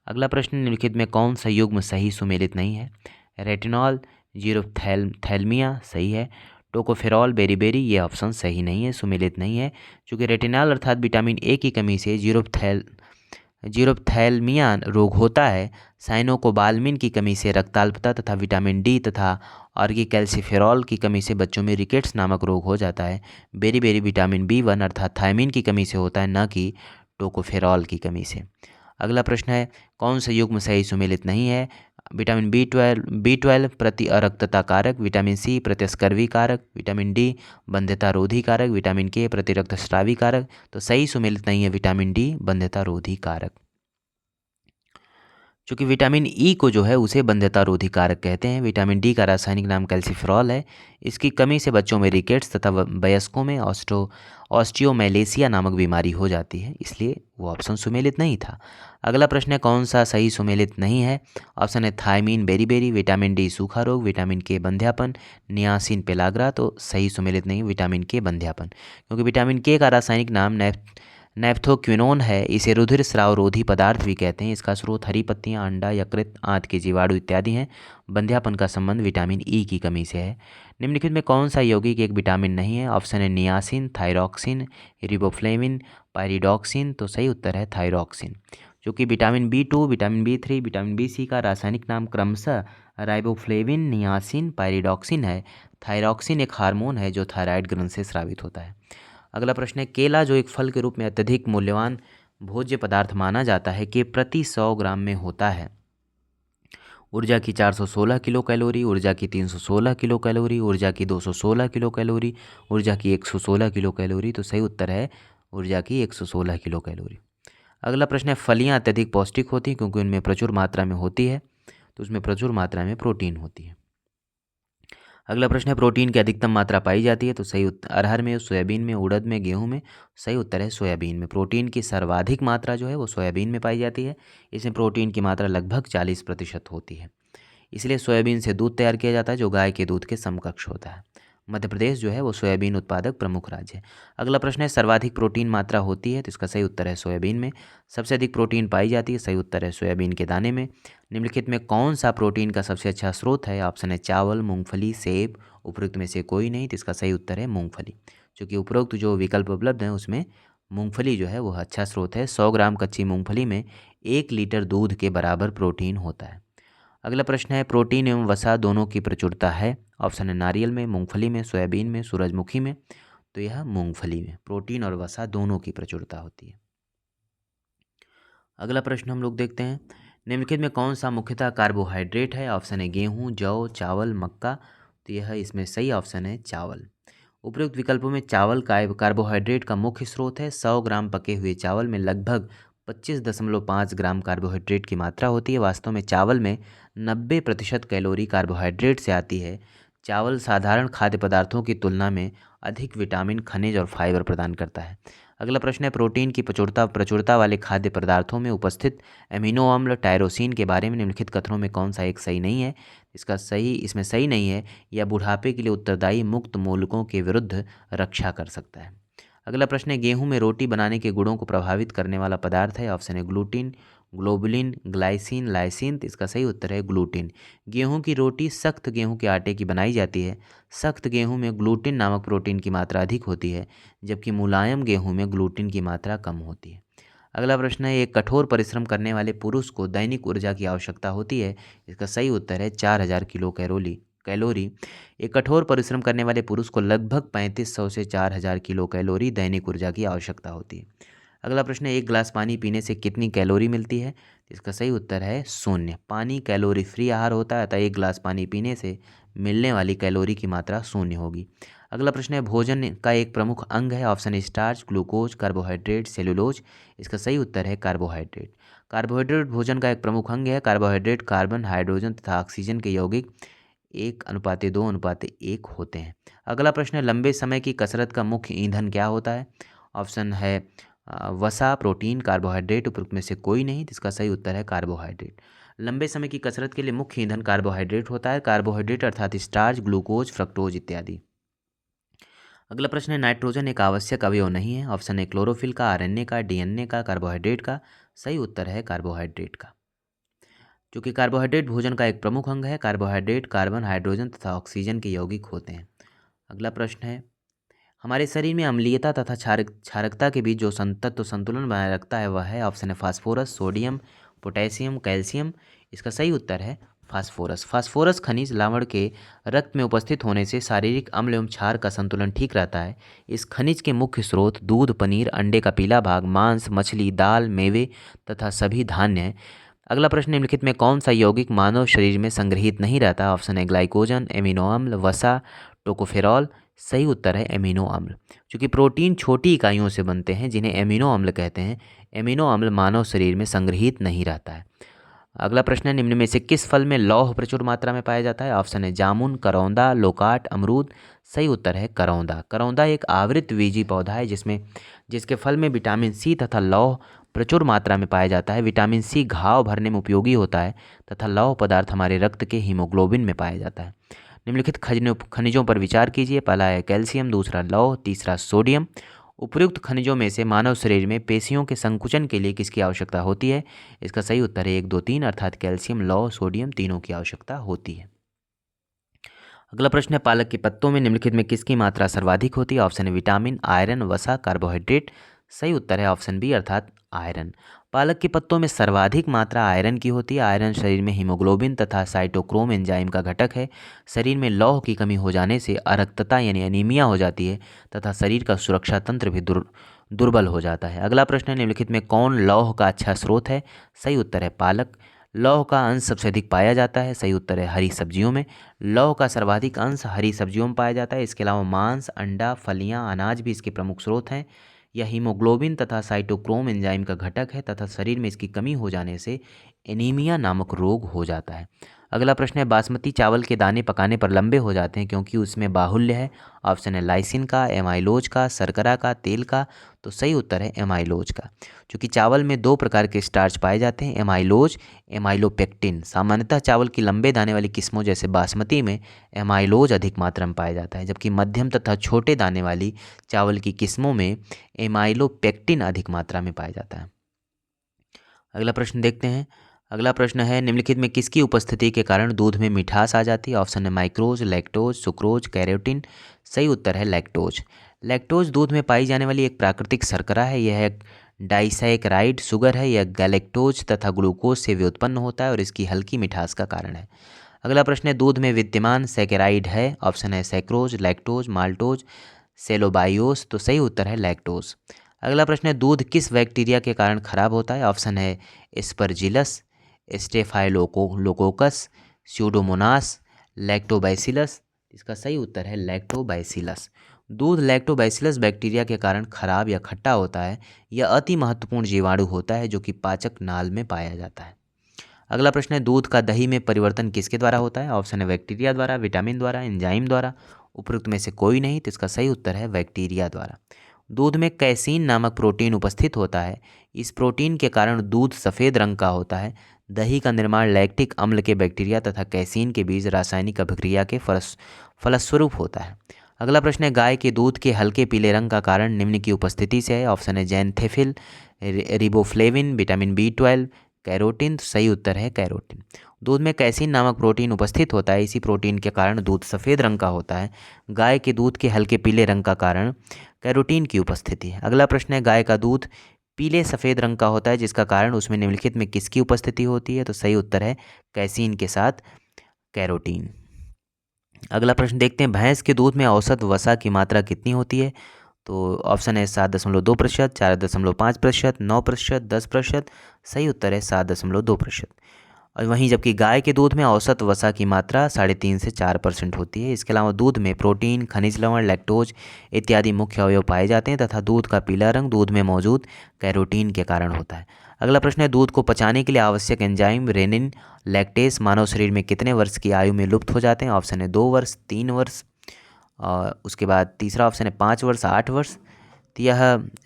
[SPEAKER 1] अगला प्रश्न, निम्नलिखित में कौन सा युग्म सही सुमेलित नहीं है? रेटिनॉल, जीरोफ्थैल्मिया सही है। टोकोफेरॉल बेरी बेरी ये ऑप्शन सही नहीं है, सुमेलित नहीं है, क्योंकि रेटिनॉल अर्थात विटामिन ए की कमी से जीरोफ्थैल्मिया रोग होता है। साइनोकोबालमिन की कमी से रक्ताल्पता तथा विटामिन डी तथा ऑर्गीकैल्सिफेरॉल की कमी से बच्चों में रिकेट्स नामक रोग हो जाता है। बेरी बेरी विटामिन B1 अर्थात थायमीन की कमी से होता है, न कि टोकोफेरॉल की कमी से। अगला प्रश्न है, कौन सा युग्म सही सुमेलित नहीं है? विटामिन B12 प्रति अरक्तता कारक, विटामिन सी प्रतिस्कर्वी कारक, विटामिन डी बंध्यता रोधी कारक, विटामिन के प्रति रक्तस्रावी कारक। तो सही सुमेलित नहीं है विटामिन डी बंध्यता रोधी कारक, चूँकि विटामिन ई को जो है उसे बंध्यता रोधी कारक कहते हैं। विटामिन डी का रासायनिक नाम कैल्सिफेरॉल है। इसकी कमी से बच्चों में रिकेट्स तथा वयस्कों में ऑस्टियोमेलेसिया नामक बीमारी हो जाती है, इसलिए वो ऑप्शन सुमेलित नहीं था। अगला प्रश्न है, कौन सा सही सुमेलित नहीं है? ऑप्शन है thiamine beriberi, vitamin D सूखा रोग, विटामिन के बंध्यापन, नियासिन पेलाग्रा। तो सही सुमेलित नहीं विटामिन के बंध्यापन, क्योंकि विटामिन के का रासायनिक नाम नैप्थोक्विनोन है। इसे रुधिर स्राव रोधी पदार्थ भी कहते हैं। इसका स्रोत हरी पत्तियां, अंडा, यकृत, आंत के जीवाणु इत्यादि हैं। बंध्यापन का संबंध विटामिन ई की कमी से है। निम्नलिखित में कौन सा यौगिक एक विटामिन नहीं है? ऑप्शन है नियासिन, थायरॉक्सिन, रिबोफ्लेविन, पायरिडॉक्सिन। तो सही उत्तर है थायरॉक्सिन, जो कि vitamin B2, vitamin B3, vitamin BC का रासायनिक नाम क्रमशः राइबोफ्लेविन, नियासिन, पायरिडॉक्सिन है। थायरॉक्सिन एक हार्मोन है जो थायराइड ग्रंथि से स्रावित होता है। अगला प्रश्न है, केला जो एक फल के रूप में अत्यधिक मूल्यवान भोज्य पदार्थ माना जाता है, के प्रति 100 ग्राम में होता है, ऊर्जा की 416 किलो कैलोरी, ऊर्जा की 316 किलो कैलोरी, ऊर्जा की 216 किलो कैलोरी, ऊर्जा की 116 किलो कैलोरी। तो सही उत्तर है ऊर्जा की 116 किलो कैलोरी। अगला प्रश्न है, फलियां अत्यधिक पौष्टिक होती हैं क्योंकि उनमें प्रचुर मात्रा में होती है, तो उसमें प्रचुर मात्रा में प्रोटीन होती है। अगला प्रश्न है, प्रोटीन की अधिकतम मात्रा पाई जाती है, तो सही उत्तर अरहर में, सोयाबीन में, उड़द में, गेहूं में। सही उत्तर है सोयाबीन में। प्रोटीन की सर्वाधिक मात्रा जो है वो सोयाबीन में पाई जाती है। इसमें प्रोटीन की मात्रा लगभग 40% होती है। इसलिए सोयाबीन से दूध तैयार किया जाता है जो गाय के दूध के समकक्ष होता है। मध्य प्रदेश जो है वो सोयाबीन उत्पादक प्रमुख राज्य है। अगला प्रश्न है, सर्वाधिक प्रोटीन मात्रा होती है, तो इसका सही उत्तर है सोयाबीन में। सबसे अधिक प्रोटीन पाई जाती है, सही उत्तर है सोयाबीन के दाने में। निम्नलिखित में कौन सा प्रोटीन का सबसे अच्छा स्रोत है? ऑप्शन है चावल, मूंगफली, सेब। उपरोक्त में से कोई नहीं, तो इसका सही उत्तर है मूंगफली। चूँकि उपरोक्त जो विकल्प उपलब्ध हैं उसमें मूंगफली जो है वो अच्छा स्रोत है। 100 ग्राम कच्ची मूंगफली में 1 लीटर दूध के बराबर प्रोटीन होता है। अगला प्रश्न है, प्रोटीन एवं वसा दोनों की प्रचुरता है। ऑप्शन है नारियल में, मूंगफली में, सोयाबीन में, सूरजमुखी में। तो यह मूंगफली में प्रोटीन और वसा दोनों की प्रचुरता होती है। अगला प्रश्न हम लोग देखते हैं, निम्नलिखित में कौन सा मुख्यतः कार्बोहाइड्रेट है? ऑप्शन है गेहूं, जौ, चावल, मक्का। तो यह इसमें सही ऑप्शन है चावल। उपयुक्त विकल्पों में चावल कार्बोहाइड्रेट का मुख्य स्रोत है। 100 ग्राम पके हुए चावल में लगभग 25.5 ग्राम कार्बोहाइड्रेट की मात्रा होती है। वास्तव में चावल में 90% कैलोरी कार्बोहाइड्रेट से आती है। चावल साधारण खाद्य पदार्थों की तुलना में अधिक विटामिन, खनिज और फाइबर प्रदान करता है। अगला प्रश्न है, प्रोटीन की प्रचुरता वाले खाद्य पदार्थों में उपस्थित अमीनो अम्ल टायरोसिन के बारे में निम्नलिखित कथनों में कौन सा एक सही नहीं है? इसमें सही नहीं है, या बुढ़ापे के लिए उत्तरदायी मुक्त मूलकों के विरुद्ध रक्षा कर सकता है। अगला प्रश्न है, गेहूं में रोटी बनाने के गुणों को प्रभावित करने वाला पदार्थ है। ऑप्शन है ग्लूटीन, ग्लोबुलिन, ग्लाइसिन, लाइसिन। तो इसका सही उत्तर है ग्लूटीन। गेहूं की रोटी सख्त गेहूं के आटे की बनाई जाती है। सख्त गेहूं में ग्लूटीन नामक प्रोटीन की मात्रा अधिक होती है, जबकि मुलायम गेहूं में ग्लूटीन की मात्रा कम होती है। अगला प्रश्न है, एक कठोर परिश्रम करने वाले पुरुष को दैनिक ऊर्जा की आवश्यकता होती है। इसका सही उत्तर है 4000 किलो कैलोरी। एक कठोर परिश्रम करने वाले पुरुष को लगभग 3500 से 4000 किलो कैलोरी दैनिक ऊर्जा की आवश्यकता होती है। अगला प्रश्न है, एक गिलास पानी पीने से कितनी कैलोरी मिलती है? इसका सही उत्तर है 0। पानी कैलोरी फ्री आहार होता है, अतः एक गिलास पानी पीने से मिलने वाली कैलोरी की मात्रा 0 होगी। अगला प्रश्न है, भोजन का एक प्रमुख अंग है। ऑप्शन है स्टार्च, ग्लूकोज, कार्बोहाइड्रेट, सेलुलोज। इसका सही उत्तर है कार्बोहाइड्रेट। कार्बोहाइड्रेट भोजन का एक प्रमुख अंग है। कार्बोहाइड्रेट कार्बन, हाइड्रोजन तथा ऑक्सीजन के यौगिक 1:2:1 होते हैं। अगला प्रश्न है, लंबे समय की कसरत का मुख्य ईंधन क्या होता है? ऑप्शन है वसा, प्रोटीन, कार्बोहाइड्रेट। उपरोक्त में से कोई नहीं, जिसका सही उत्तर है कार्बोहाइड्रेट। लंबे समय की कसरत के लिए मुख्य ईंधन कार्बोहाइड्रेट होता है। कार्बोहाइड्रेट अर्थात स्टार्च, ग्लूकोज, फ्रक्टोज इत्यादि। अगला प्रश्न है, नाइट्रोजन एक आवश्यक अवयव नहीं है। ऑप्शन है क्लोरोफिल का, आरएनए का, डीएनए का, कार्बोहाइड्रेट का। सही उत्तर है कार्बोहाइड्रेट का, क्योंकि कार्बोहाइड्रेट भोजन का एक प्रमुख अंग है। कार्बोहाइड्रेट कार्बन, हाइड्रोजन तथा ऑक्सीजन के यौगिक होते हैं। अगला प्रश्न है, हमारे शरीर में अम्लीयता तथा क्षारकता के बीच जो तत्व संतुलन बनाए रखता है वह है। ऑप्शन है फास्फोरस, सोडियम, पोटेशियम, कैल्शियम। इसका सही उत्तर है फास्फोरस। फास्फोरस खनिज लवण के रक्त में उपस्थित होने से शारीरिक अम्ल एवं क्षार का संतुलन ठीक रहता है। इस खनिज के मुख्य स्रोत दूध, पनीर, अंडे का पीला भाग, मांस, मछली, दाल, मेवे तथा सभी धान्य हैं। अगला प्रश्न, निम्नलिखित में कौन सा यौगिक मानव शरीर में संग्रहित नहीं रहता? ऑप्शन है ग्लाइकोजन, एमिनो अम्ल, वसा, टोकोफेरॉल। सही उत्तर है एमिनो अम्ल। क्योंकि प्रोटीन छोटी इकाइयों से बनते हैं जिन्हें एमिनो अम्ल कहते हैं। एमिनो अम्ल मानव शरीर में संग्रहित नहीं रहता है। अगला प्रश्न है, निम्न में से किस फल में लौह प्रचुर मात्रा में पाया जाता है? ऑप्शन है जामुन, करौंदा, लोकाट, अमरूद। सही उत्तर है करौंदा। करौंदा एक आवृतबीजी पौधा है जिसके फल में विटामिन सी तथा लौह प्रचुर मात्रा में पाया जाता है। विटामिन सी घाव भरने में उपयोगी होता है तथा लौह पदार्थ हमारे रक्त के हीमोग्लोबिन में पाया जाता है। निम्नलिखित खनिजों पर विचार कीजिए। पहला है कैल्शियम, दूसरा लौह, तीसरा सोडियम। उपयुक्त खनिजों में से मानव शरीर में पेशियों के संकुचन के लिए किसकी आवश्यकता होती है? इसका सही उत्तर है 1, 2, 3 अर्थात कैल्शियम, लौह, सोडियम तीनों की आवश्यकता होती है। अगला प्रश्न है, पालक के पत्तों में निम्नलिखित में किसकी मात्रा सर्वाधिक होती है? ऑप्शन है विटामिन, आयरन, वसा, कार्बोहाइड्रेट। सही उत्तर है ऑप्शन बी अर्थात आयरन। पालक के पत्तों में सर्वाधिक मात्रा आयरन की होती है। आयरन शरीर में हीमोग्लोबिन तथा साइटोक्रोम एंजाइम का घटक है। शरीर में लौह की कमी हो जाने से अरक्तता यानी एनीमिया हो जाती है तथा शरीर का सुरक्षा तंत्र भी दुर्बल हो जाता है। अगला प्रश्न है, निम्नलिखित में कौन लौह का अच्छा स्रोत है? सही उत्तर है पालक। लौह का अंश सबसे अधिक पाया जाता है, सही उत्तर है हरी सब्जियों में। लौह का सर्वाधिक अंश हरी सब्जियों में पाया जाता है। इसके अलावा मांस, अंडा, फलियां, अनाज भी इसके प्रमुख स्रोत हैं। यह हीमोग्लोबिन तथा साइटोक्रोम एंजाइम का घटक है तथा शरीर में इसकी कमी हो जाने से एनीमिया नामक रोग हो जाता है। अगला प्रश्न है, बासमती चावल के दाने पकाने पर लंबे हो जाते हैं क्योंकि उसमें बाहुल्य है। ऑप्शन है लाइसिन का, एमाइलोज का, शर्करा का, तेल का। तो सही उत्तर है एमाइलोज का। क्योंकि चावल में दो प्रकार के स्टार्च पाए जाते हैं, एमाइलोज, एमाइलोपेक्टिन। सामान्यतः चावल की लंबे दाने वाली किस्मों जैसे बासमती में एमाइलोज अधिक मात्रा में पाया जाता है, जबकि मध्यम तथा छोटे दाने वाली चावल की किस्मों में एमाइलोपेक्टिन अधिक मात्रा में पाया जाता है। अगला प्रश्न देखते हैं। अगला प्रश्न है, निम्नलिखित में किसकी उपस्थिति के कारण दूध में मिठास आ जाती है। ऑप्शन है माइक्रोज, लैक्टोज, सुक्रोज, कैरोटीन। सही उत्तर है लैक्टोज। लैक्टोज दूध में पाई जाने वाली एक प्राकृतिक शर्करा है। यह एक डाइसैकराइड शुगर है। यह गैलेक्टोज तथा ग्लूकोज से व्युत्पन्न होता है और इसकी हल्की मिठास का कारण है। अगला प्रश्न है, दूध में विद्यमान सैकेराइड है। ऑप्शन है सैक्रोज, लैक्टोज, माल्टोज, सेलोबायोस। तो सही उत्तर है लैक्टोज। अगला प्रश्न है, दूध किस बैक्टीरिया के कारण खराब होता है। ऑप्शन है एस्परजिलस, स्टेफाइलोकोकस, स्यूडोमोनास, लैक्टोबैसिलस। इसका सही उत्तर है लैक्टोबैसिलस। दूध लैक्टोबैसिलस बैक्टीरिया के कारण खराब या खट्टा होता है। यह अति महत्वपूर्ण जीवाणु होता है जो कि पाचक नाल में पाया जाता है। अगला प्रश्न है, दूध का दही में परिवर्तन किसके द्वारा होता है। ऑप्शन है बैक्टीरिया द्वारा, विटामिन द्वारा, एंजाइम द्वारा। उपरोक्त में से कोई नहीं, तो इसका सही उत्तर है बैक्टीरिया द्वारा। दूध में कैसीन नामक प्रोटीन उपस्थित होता है। इस प्रोटीन के कारण दूध सफ़ेद रंग का होता है। दही का निर्माण लैक्टिक अम्ल के बैक्टीरिया तथा कैसीन के बीच रासायनिक अभिक्रिया के फलस्वरूप होता है। अगला प्रश्न है, गाय के दूध के हल्के पीले रंग का कारण निम्न की उपस्थिति से है। ऑप्शन है जैंथेफिल, रिबोफ्लेविन, विटामिन B12, कैरोटीन। तो सही उत्तर है कैरोटीन। दूध में कैसीन नामक प्रोटीन उपस्थित होता है। इसी प्रोटीन के कारण दूध सफ़ेद रंग का होता है। गाय के दूध के हल्के पीले रंग का कारण कैरोटीन की उपस्थिति है। अगला प्रश्न है, गाय का दूध पीले सफ़ेद रंग का होता है जिसका कारण उसमें निम्नलिखित में किसकी उपस्थिति होती है। तो सही उत्तर है कैसीन के साथ कैरोटीन। अगला प्रश्न देखते हैं, भैंस के दूध में औसत वसा की मात्रा कितनी होती है। तो ऑप्शन है 7.2%, 4.5%, 9%, 10%। सही उत्तर है 7.2%। और वहीं जबकि गाय के दूध में औसत वसा की मात्रा 3.5 से 4% होती है। इसके अलावा दूध में प्रोटीन, खनिज लवण, लैक्टोज इत्यादि मुख्य अवयव पाए जाते हैं तथा दूध का पीला रंग दूध में मौजूद कैरोटीन के कारण होता है। अगला प्रश्न है, दूध को पचाने के लिए आवश्यक एंजाइम रेनिन, लैक्टेस मानव शरीर में कितने वर्ष की आयु में लुप्त हो जाते हैं। ऑप्शन है 2 वर्ष, 3 वर्ष, और उसके बाद तीसरा ऑप्शन है 5 वर्ष, 8 वर्ष। तो यह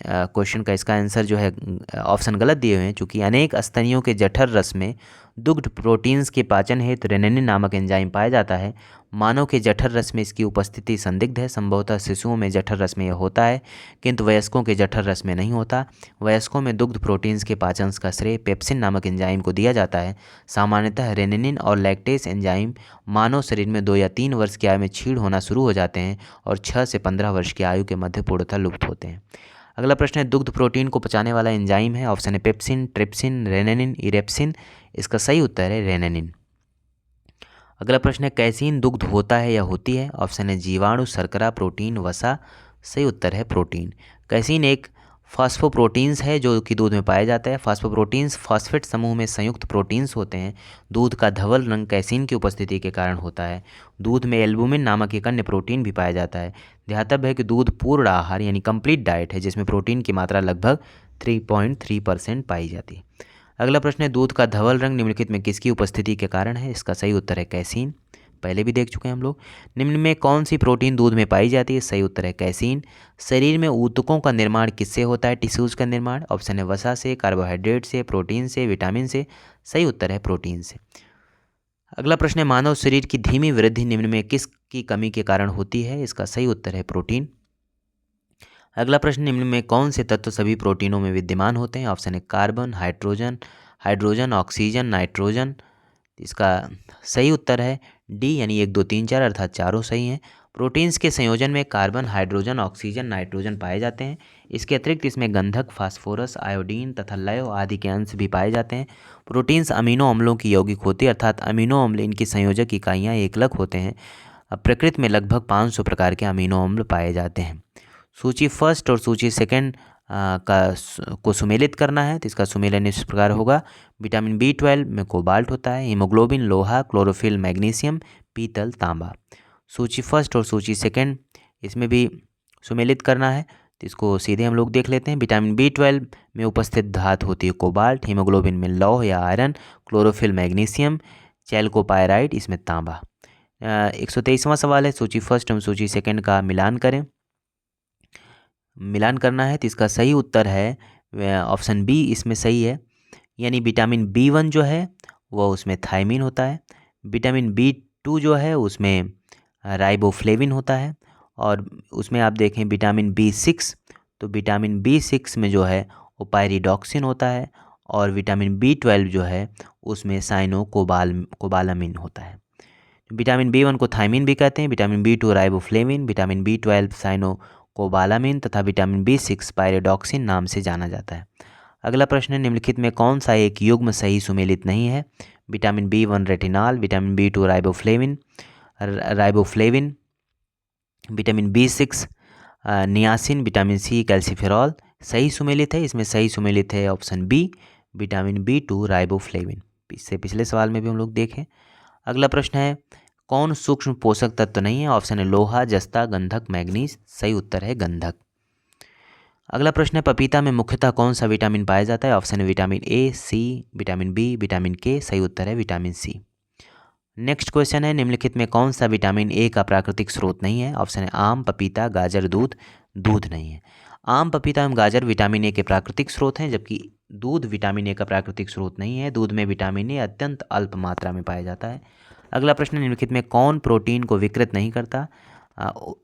[SPEAKER 1] क्वेश्चन का इसका आंसर जो है ऑप्शन गलत दिए हुए हैं, चूँकि अनेक स्तनियों के जठर रस में दुग्ध प्रोटीन्स के पाचन हेतु रेनिन नामक एंजाइम पाया जाता है। मानव के जठर रस में इसकी उपस्थिति संदिग्ध है। संभवतः शिशुओं में जठर रस में यह होता है किंतु वयस्कों के जठर रस में नहीं होता। वयस्कों में दुग्ध प्रोटीन्स के पाचन का श्रेय पेप्सिन नामक एंजाइम को दिया जाता है। सामान्यतः रेनिन और लैक्टेस एंजाइम मानव शरीर में 2 या 3 वर्ष की आयु में क्षीण होना शुरू हो जाते हैं और 6 से 15 वर्ष की आयु के मध्य पूर्णतः लुप्त होते हैं। अगला प्रश्न है, दुग्ध प्रोटीन को पचाने वाला एंजाइम है। ऑप्शन है पेप्सिन, ट्रिप्सिन, रेनिन, इरेप्सिन। इसका सही उत्तर है रेनिन। अगला प्रश्न है, कैसीन दुग्ध होता है या होती है। ऑप्शन है जीवाणु, शर्करा, प्रोटीन, वसा। सही उत्तर है प्रोटीन। कैसीन एक फॉस्फोप्रोटीन्स है जो कि दूध में पाया जाता है। फॉस्फोप्रोटीन्स फॉस्फेट समूह में संयुक्त प्रोटीन्स होते हैं। दूध का धवल रंग कैसीन की उपस्थिति के कारण होता है। दूध में एल्बुमिन नामक एक अन्य प्रोटीन भी पाया जाता है। ध्यातव्य है कि दूध पूर्ण आहार यानी कंप्लीट डाइट है जिसमें प्रोटीन की मात्रा लगभग 3.3% पाई जाती है। अगला प्रश्न है, दूध का धवल रंग निम्नलिखित में किसकी उपस्थिति के कारण है। इसका सही उत्तर है कैसीन। पहले भी देख चुके हैं हम लोग। निम्न में कौन सी प्रोटीन दूध में पाई जाती है। सही उत्तर है कैसीन। शरीर में ऊतकों का निर्माण किससे होता है। टिश्यूज़ का निर्माण। ऑप्शन है वसा से, कार्बोहाइड्रेट से, प्रोटीन से, विटामिन से। सही उत्तर है प्रोटीन से। अगला प्रश्न है, मानव शरीर की धीमी वृद्धि निम्न में किसकी कमी के कारण होती है। इसका सही उत्तर है प्रोटीन। अगला प्रश्न, निम्न में कौन से तत्व सभी प्रोटीनों में विद्यमान होते हैं। ऑप्शन है कार्बन, हाइड्रोजन, ऑक्सीजन, नाइट्रोजन। इसका सही उत्तर है डी यानी 1, 2, 3, 4 अर्थात चारों सही हैं। प्रोटीन्स के संयोजन में कार्बन, हाइड्रोजन, ऑक्सीजन, नाइट्रोजन पाए जाते हैं। इसके अतिरिक्त इसमें गंधक, फास्फोरस, आयोडीन तथा लय आदि के अंश भी पाए जाते हैं। प्रोटीन्स अमीनो अम्लों की यौगिक होती है अर्थात अमीनो अम्ल इनकी संयोजक इकाइयाँ एकलक होते हैं। प्रकृति में लगभग 500 प्रकार के अमीनो अम्ल पाए जाते हैं। सूची फर्स्ट और सूची सेकंड को सुमेलित करना है तो इसका सुमेलन इस प्रकार होगा। विटामिन B12 में कोबाल्ट होता है, हीमोग्लोबिन लोहा, क्लोरोफिल मैग्नीशियम, पीतल तांबा। सूची फर्स्ट और सूची सेकंड इसमें भी सुमेलित करना है तो इसको सीधे हम लोग देख लेते हैं। विटामिन B12 में उपस्थित धातु होती है कोबाल्ट, हीमोग्लोबिन में लौह या आयरन, क्लोरोफिल मैग्नीशियम, चैल्कोपायराइड इसमें तांबा। 123वां सवाल है, सूची फर्स्ट एवं सूची सेकंड का मिलान करें। मिलान करना है तो इसका सही उत्तर है ऑप्शन बी इसमें सही है, यानी विटामिन B1 जो है वो उसमें थायमिन होता है, विटामिन B2 जो है उसमें राइबोफ्लेविन होता है, और उसमें आप देखें विटामिन B6 तो विटामिन B6 में जो है वो पायरिडॉक्सिन होता है, और विटामिन B12 जो है उसमें साइनोकोबालामिन होता है। विटामिन B1 को थायमिन भी कहते हैं, vitamin B2 riboflavin, vitamin B12 cyanocobalamin तथा विटामिन B6 पायरिडॉक्सिन नाम से जाना जाता है। अगला प्रश्न है, निम्नलिखित में कौन सा एक युग्म सही सुमेलित नहीं है। Vitamin B1 retinol, vitamin B2 riboflavin, vitamin B6 niacin, vitamin C calciferol सही सुमेलित है। इसमें सही सुमेलित है option B vitamin B2 riboflavin. इससे पिछले सवाल में भी हम लोग देखें। अगला प्रश्न है, कौन सूक्ष्म पोषक तत्व नहीं है। ऑप्शन है लोहा, जस्ता, गंधक, मैग्नीज। सही उत्तर है गंधक। अगला प्रश्न है, पपीता में मुख्यतः कौन सा विटामिन पाया जाता है। ऑप्शन है vitamin A, C, vitamin B, vitamin K। सही उत्तर है विटामिन C। नेक्स्ट क्वेश्चन है, निम्नलिखित में कौन सा विटामिन A का प्राकृतिक स्रोत नहीं है। ऑप्शन है आम, पपीता, गाजर, दूध। दूध नहीं है। आम, पपीता एवं गाजर विटामिन A के प्राकृतिक स्रोत हैं, जबकि दूध विटामिन A का प्राकृतिक स्रोत नहीं है। दूध में विटामिन A अत्यंत अल्प मात्रा में पाया जाता है। अगला प्रश्न, निम्नलिखित में कौन प्रोटीन को विकृत नहीं करता।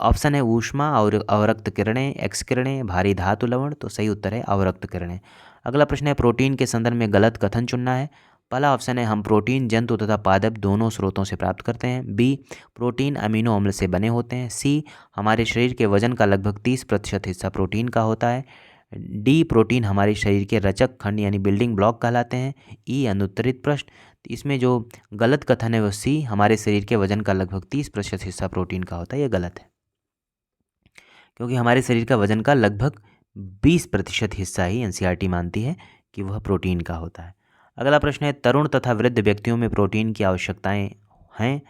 [SPEAKER 1] ऑप्शन है ऊष्मा और अवरक्त किरणें, एक्स किरणें, भारी धातु लवण। तो सही उत्तर है अवरक्त किरणें। अगला प्रश्न है, प्रोटीन के संदर्भ में गलत कथन चुनना है। पहला ऑप्शन है हम प्रोटीन जंतु तथा पादप दोनों स्रोतों से प्राप्त करते हैं। बी, प्रोटीन अमीनो अम्ल से बने होते हैं। सी, हमारे शरीर के वजन का लगभग 30% हिस्सा प्रोटीन का होता है। डी, प्रोटीन हमारे शरीर के रचक खंड यानी बिल्डिंग ब्लॉक कहलाते हैं। ई, अनुत्तरित प्रश्न। इसमें जो गलत कथन है वो सी, हमारे शरीर के वजन का लगभग 30% हिस्सा प्रोटीन का होता है। ये गलत है, क्योंकि हमारे शरीर का वजन का लगभग 20% हिस्सा ही एनसीईआरटी मानती है कि वह प्रोटीन का होता है। अगला प्रश्न है, तरुण तथा वृद्ध व्यक्तियों में प्रोटीन की आवश्यकताएं हैं।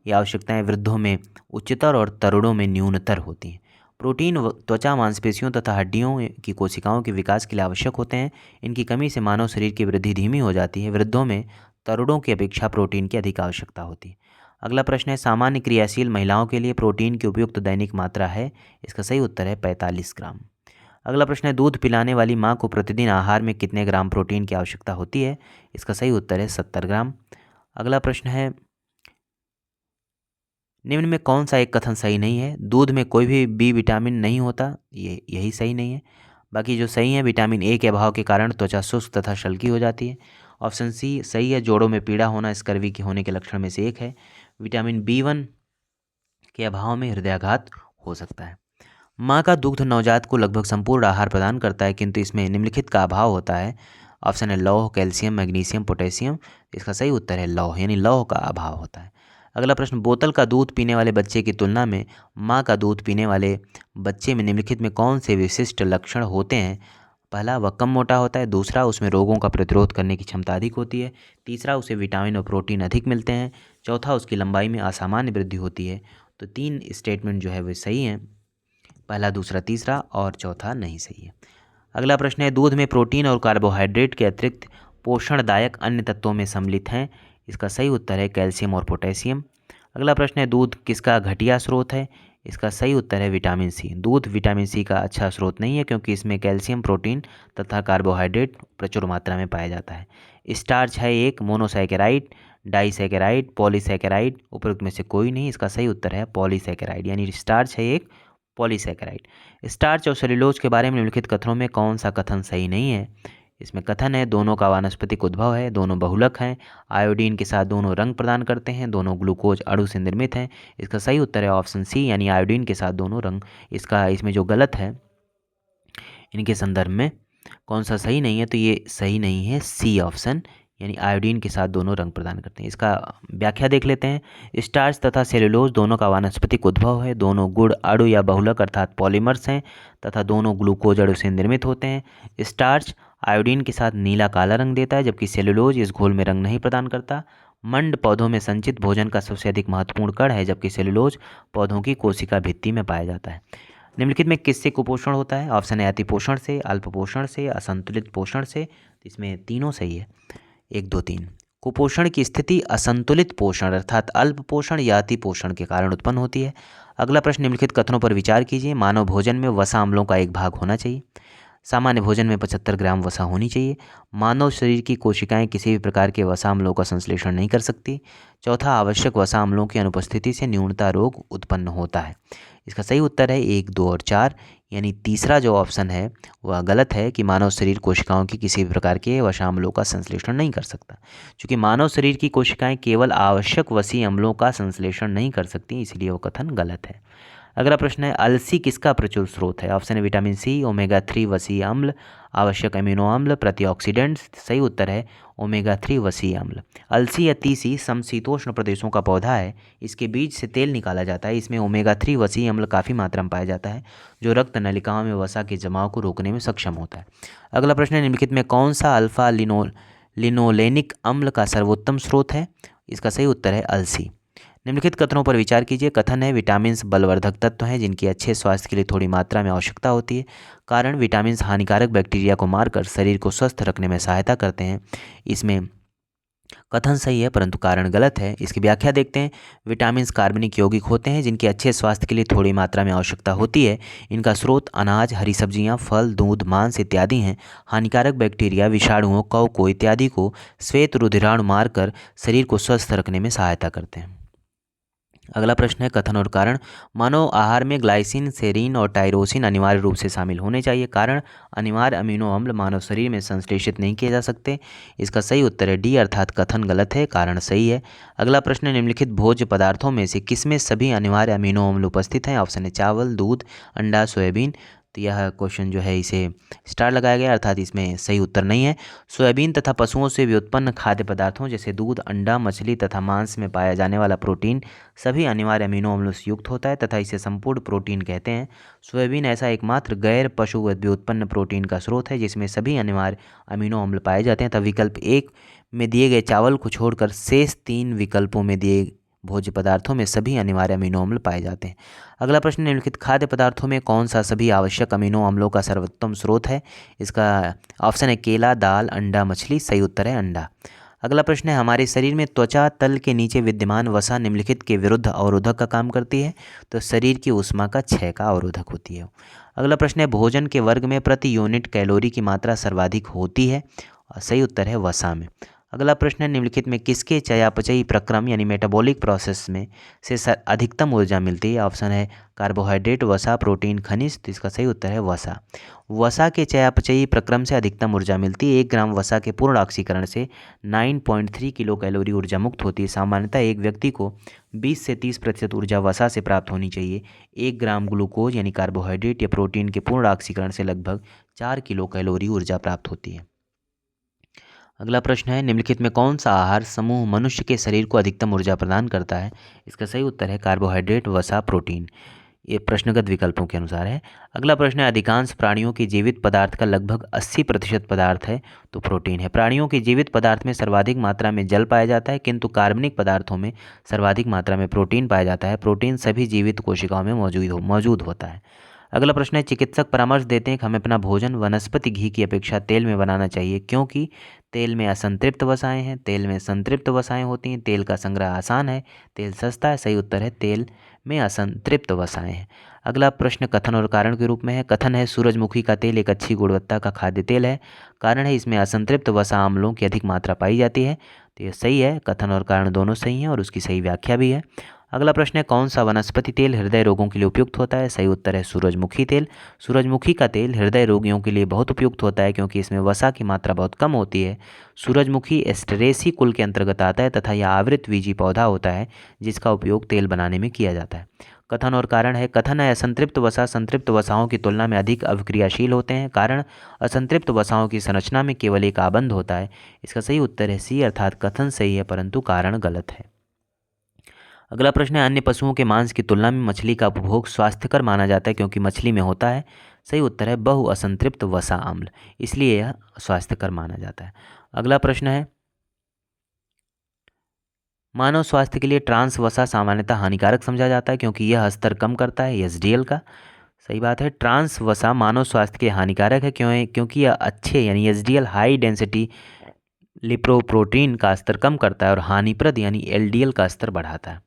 [SPEAKER 1] ये आवश्यकताएं वृद्धों में उच्चतर और तरुणों में न्यूनतर होती हैं। प्रोटीन त्वचा, मांसपेशियों तथा हड्डियों की कोशिकाओं के विकास के लिए आवश्यक होते हैं। इनकी कमी से मानव शरीर की वृद्धि धीमी हो जाती है। वृद्धों में तरुणों की अपेक्षा प्रोटीन की अधिक आवश्यकता होती है। अगला प्रश्न है, सामान्य क्रियाशील महिलाओं के लिए प्रोटीन की उपयुक्त दैनिक मात्रा है। इसका सही उत्तर है 45 ग्राम। अगला प्रश्न है, दूध पिलाने वाली माँ को प्रतिदिन आहार में कितने ग्राम प्रोटीन की आवश्यकता होती है। इसका सही उत्तर है 70 ग्राम। अगला प्रश्न है, निम्न में कौन सा एक कथन सही नहीं है। दूध में कोई भी बी विटामिन नहीं होता, यही सही नहीं है। बाकी जो सही है, विटामिन A के अभाव के कारण त्वचा शुष्क तथा शल्की हो जाती है। ऑप्शन सी सही है, जोड़ों में पीड़ा होना स्कर्वी के होने के लक्षण में से एक है। विटामिन B1 के अभाव में हृदयाघात हो सकता है। माँ का दुग्ध नवजात को लगभग संपूर्ण आहार प्रदान करता है, किंतु इसमें निम्नलिखित का अभाव होता है। ऑप्शन है लौह, कैल्शियम, मैग्नीशियम, पोटेशियम। इसका सही उत्तर है लौह, यानी लौह का अभाव होता है। अगला प्रश्न, बोतल का दूध पीने वाले बच्चे की तुलना में माँ का दूध पीने वाले बच्चे में निम्नलिखित में कौन से विशिष्ट लक्षण होते हैं। पहला, वह कम मोटा होता है। दूसरा, उसमें रोगों का प्रतिरोध करने की क्षमता अधिक होती है। तीसरा, उसे विटामिन और प्रोटीन अधिक मिलते हैं। चौथा, उसकी लंबाई में असामान्य वृद्धि होती है। तो 3 स्टेटमेंट जो है वे सही हैं, पहला, दूसरा, तीसरा, और चौथा नहीं सही है। अगला प्रश्न है, दूध में प्रोटीन और कार्बोहाइड्रेट के अतिरिक्त पोषणदायक अन्य तत्वों में सम्मिलित हैं। इसका सही उत्तर है कैल्शियम और पोटेशियम। अगला प्रश्न है, दूध किसका घटिया स्रोत है। इसका सही उत्तर है विटामिन सी। दूध विटामिन सी का अच्छा स्रोत नहीं है, क्योंकि इसमें कैल्शियम, प्रोटीन तथा कार्बोहाइड्रेट प्रचुर मात्रा में पाया जाता है। स्टार्च है एक, मोनोसैकेराइड, डाइसैकेराइड, पॉलीसैकेराइड। उपरोक्त में से कोई नहीं। इसका सही उत्तर है पॉलीसैकेराइड, यानी स्टार्च है एक, पॉलीसैकेराइड। स्टार्च और सेल्यूलोज के बारे में निम्नलिखित कथनों में कौन सा कथन सही नहीं है। इसमें कथन है, दोनों का वानस्पतिक उद्भव है, दोनों बहुलक हैं, आयोडीन के साथ दोनों रंग प्रदान करते हैं, दोनों ग्लूकोज अणु से निर्मित हैं। इसका सही उत्तर है ऑप्शन सी, यानी आयोडीन के साथ दोनों रंग। इसमें जो गलत है, इनके संदर्भ में कौन सा सही नहीं है, तो ये सही नहीं है सी ऑप्शन, यानी आयोडीन के साथ दोनों रंग प्रदान करते हैं। इसका व्याख्या देख लेते हैं। स्टार्च तथा सेलुलोज दोनों का वानस्पतिक उद्भव है। दोनों गुड़ अणु या बहुलक अर्थात पॉलीमर्स हैं तथा दोनों ग्लूकोज अणु से निर्मित होते हैं। स्टार्च आयोडीन के साथ नीला काला रंग देता है, जबकि सेलुलोज इस घोल में रंग नहीं प्रदान करता। मंड पौधों में संचित भोजन का सबसे अधिक महत्वपूर्ण कण है, जबकि सेलुलोज पौधों की कोशिका भित्ति में पाया जाता है। निम्नलिखित में किससे कुपोषण होता है? ऑप्शन है अतिपोषण से, अल्पपोषण से, असंतुलित पोषण से। तो इसमें तीनों सही है, 1, 2, 3। कुपोषण की स्थिति असंतुलित पोषण अर्थात अल्प पोषण या अति पोषण के कारण उत्पन्न होती है। अगला प्रश्न, निम्नलिखित कथनों पर विचार कीजिए। मानव भोजन में वसा अम्लों का एक भाग होना चाहिए। सामान्य भोजन में 75 ग्राम वसा होनी चाहिए। मानव शरीर की कोशिकाएं किसी भी प्रकार के वसा अम्लों का संश्लेषण नहीं कर सकती। चौथा, आवश्यक वसा अम्लों की अनुपस्थिति से न्यूनता रोग उत्पन्न होता है। इसका सही उत्तर है 1, 2 और 4, यानी तीसरा जो ऑप्शन है वह गलत है कि मानव शरीर कोशिकाओं की किसी भी प्रकार के वसा अम्लों का संश्लेषण नहीं कर सकता। क्योंकि मानव शरीर की कोशिकाएं केवल आवश्यक वसीय अम्लों का संश्लेषण नहीं कर सकती, इसलिए वो कथन गलत है। अगला प्रश्न है, अलसी किसका प्रचुर स्रोत है? ऑप्शन है विटामिन सी, ओमेगा 3 वसीय अम्ल, आवश्यक अमीनो अम्ल, प्रतिऑक्सीडेंट्स। सही उत्तर है ओमेगा 3 वसीय अम्ल। अलसी या तीसी समशीतोष्ण प्रदेशों का पौधा है। इसके बीज से तेल निकाला जाता है। इसमें ओमेगा 3 वसीय अम्ल काफ़ी मात्रा में पाया जाता है, जो रक्त नलिकाओं में वसा के जमाव को रोकने में सक्षम होता है। अगला प्रश्न है, निम्नलिखित में कौन सा अल्फा लिनोलेनिक अम्ल का सर्वोत्तम स्रोत है? इसका सही उत्तर है अलसी। निम्नलिखित कथनों पर विचार कीजिए। कथन है विटामिन बलवर्धक तत्व हैं जिनकी अच्छे स्वास्थ्य के लिए थोड़ी मात्रा में आवश्यकता होती है। कारण, विटामिन हानिकारक बैक्टीरिया को मारकर शरीर को स्वस्थ रखने में सहायता करते हैं। इसमें कथन सही है परंतु कारण गलत है। इसकी व्याख्या देखते हैं। विटामिन कार्बनिक यौगिक होते हैं जिनकी अच्छे स्वास्थ्य के लिए थोड़ी मात्रा में आवश्यकता होती है। इनका स्रोत अनाज, हरी सब्जियां, फल, दूध, मांस इत्यादि हैं। हानिकारक बैक्टीरिया, विषाणुओं, कवकों इत्यादि को श्वेत रुधिराणु मारकर शरीर को स्वस्थ रखने में सहायता करते हैं। अगला प्रश्न है कथन और कारण। मानव आहार में ग्लाइसिन, सेरीन और टायरोसिन अनिवार्य रूप से शामिल होने चाहिए। कारण, अनिवार्य अमीनो अम्ल मानव शरीर में संश्लेषित नहीं किए जा सकते। इसका सही उत्तर है डी, अर्थात कथन गलत है, कारण सही है। अगला प्रश्न है, निम्नलिखित भोज्य पदार्थों में से किसमें सभी अनिवार्य अमीनो अम्ल उपस्थित हैं? ऑप्शन है चावल, दूध, अंडा, सोयाबीन। तो यह क्वेश्चन जो है इसे स्टार लगाया गया, अर्थात इसमें सही उत्तर नहीं है। सोयाबीन तथा पशुओं से व्युत्पन्न खाद्य पदार्थों जैसे दूध, अंडा, मछली तथा मांस में पाया जाने वाला प्रोटीन सभी अनिवार्य अमीनो अम्लों से युक्त होता है तथा इसे संपूर्ण प्रोटीन कहते हैं। सोयाबीन ऐसा एकमात्र गैर पशु व्युत्पन्न प्रोटीन का स्रोत है जिसमें सभी अनिवार्य अमीनो अम्ल पाए जाते हैं। तब विकल्प 1 में दिए गए चावल को छोड़कर शेष 3 विकल्पों में दिए भोज्य पदार्थों में सभी अनिवार्य अमीनो अम्ल पाए जाते हैं। अगला प्रश्न, निम्नलिखित खाद्य पदार्थों में कौन सा सभी आवश्यक अमीनो अम्लों का सर्वोत्तम स्रोत है? इसका ऑप्शन है केला, दाल, अंडा, मछली। सही उत्तर है अंडा। अगला प्रश्न है, हमारे शरीर में त्वचा तल के नीचे विद्यमान वसा निम्नलिखित के विरुद्ध अवरोधक का काम करती है? तो शरीर की ऊष्मा का क्षय का अवरोधक होती है। अगला प्रश्न है, भोजन के वर्ग में प्रति यूनिट कैलोरी की मात्रा सर्वाधिक होती है? सही उत्तर है वसा में। अगला प्रश्न है, निम्नलिखित में किसके चयापचयी प्रक्रम यानी मेटाबॉलिक प्रोसेस में से अधिकतम ऊर्जा मिलती है? ऑप्शन है कार्बोहाइड्रेट, वसा, प्रोटीन, खनिज। तो इसका सही उत्तर है वसा। वसा के चयापचयी प्रक्रम से अधिकतम ऊर्जा मिलती है। 1 ग्राम वसा के पूर्ण ऑक्सीकरण से 9.3 किलो कैलोरी ऊर्जा मुक्त होती है। सामान्यतः एक व्यक्ति को 20 से 30% ऊर्जा वसा से प्राप्त होनी चाहिए। 1 ग्राम ग्लूकोज यानी कार्बोहाइड्रेट या प्रोटीन के पूर्ण ऑक्सीकरण से लगभग 4 किलो कैलोरी ऊर्जा प्राप्त होती है। अगला प्रश्न है, निम्नलिखित में कौन सा आहार समूह मनुष्य के शरीर को अधिकतम ऊर्जा प्रदान करता है? इसका सही उत्तर है कार्बोहाइड्रेट, वसा, प्रोटीन। ये प्रश्नगत विकल्पों के अनुसार है। अगला प्रश्न है, अधिकांश प्राणियों के जीवित पदार्थ का लगभग 80% पदार्थ है तो प्रोटीन है। प्राणियों के जीवित पदार्थ में सर्वाधिक मात्रा में जल पाया जाता है, किंतु कार्बनिक पदार्थों में सर्वाधिक मात्रा में प्रोटीन पाया जाता है। प्रोटीन सभी जीवित कोशिकाओं में मौजूद होता है। अगला प्रश्न है, चिकित्सक परामर्श देते हैं कि हमें अपना भोजन वनस्पति घी की अपेक्षा तेल में बनाना चाहिए क्योंकि तेल में असंतृप्त वसाएं हैं। तेल में संतृप्त वसाएं होती हैं। तेल का संग्रह आसान है। तेल सस्ता है। सही उत्तर है तेल में असंतृप्त वसाएं हैं। अगला प्रश्न कथन और कारण के रूप में है। कथन है, सूरजमुखी का तेल एक अच्छी गुणवत्ता का खाद्य तेल है। कारण है, इसमें असंतृप्त वसा अम्लों की अधिक मात्रा पाई जाती है। तो ये सही है। कथन और कारण दोनों सही हैं और उसकी सही व्याख्या भी है। अगला प्रश्न है, कौन सा वनस्पति तेल हृदय रोगों के लिए उपयुक्त होता है? सही उत्तर है सूरजमुखी तेल। सूरजमुखी का तेल हृदय रोगियों के लिए बहुत उपयुक्त होता है क्योंकि इसमें वसा की मात्रा बहुत कम होती है। सूरजमुखी एस्टेरेसी कुल के अंतर्गत आता है तथा यह आवृतबीजी पौधा होता है जिसका उपयोग तेल बनाने में किया जाता है। कथन और कारण है। कथन है असंतृप्त वसा संतृप्त वसाओं की तुलना में अधिक अभिक्रियाशील होते हैं। कारण असंतृप्त वसाओं की संरचना में केवल एक आबंध होता है। इसका सही उत्तर है सी, अर्थात कथन सही है परंतु कारण गलत है। अगला प्रश्न है अन्य पशुओं के मांस की तुलना में मछली का उपभोग स्वास्थ्यकर माना जाता है क्योंकि मछली में होता है। सही उत्तर है बहु असंतृप्त वसा अम्ल, इसलिए यह स्वास्थ्यकर माना जाता है। अगला प्रश्न है मानव स्वास्थ्य के लिए ट्रांस वसा सामान्यतः हानिकारक समझा जाता है क्योंकि यह स्तर कम करता है एसडीएल का। सही बात है, ट्रांस वसा मानव स्वास्थ्य के लिए हानिकारक है क्योंकि यह अच्छे यानी एसडीएल हाई डेंसिटी लिपोप्रोटीन का स्तर कम करता है और हानिप्रद यानी एलडीएल का स्तर बढ़ाता है।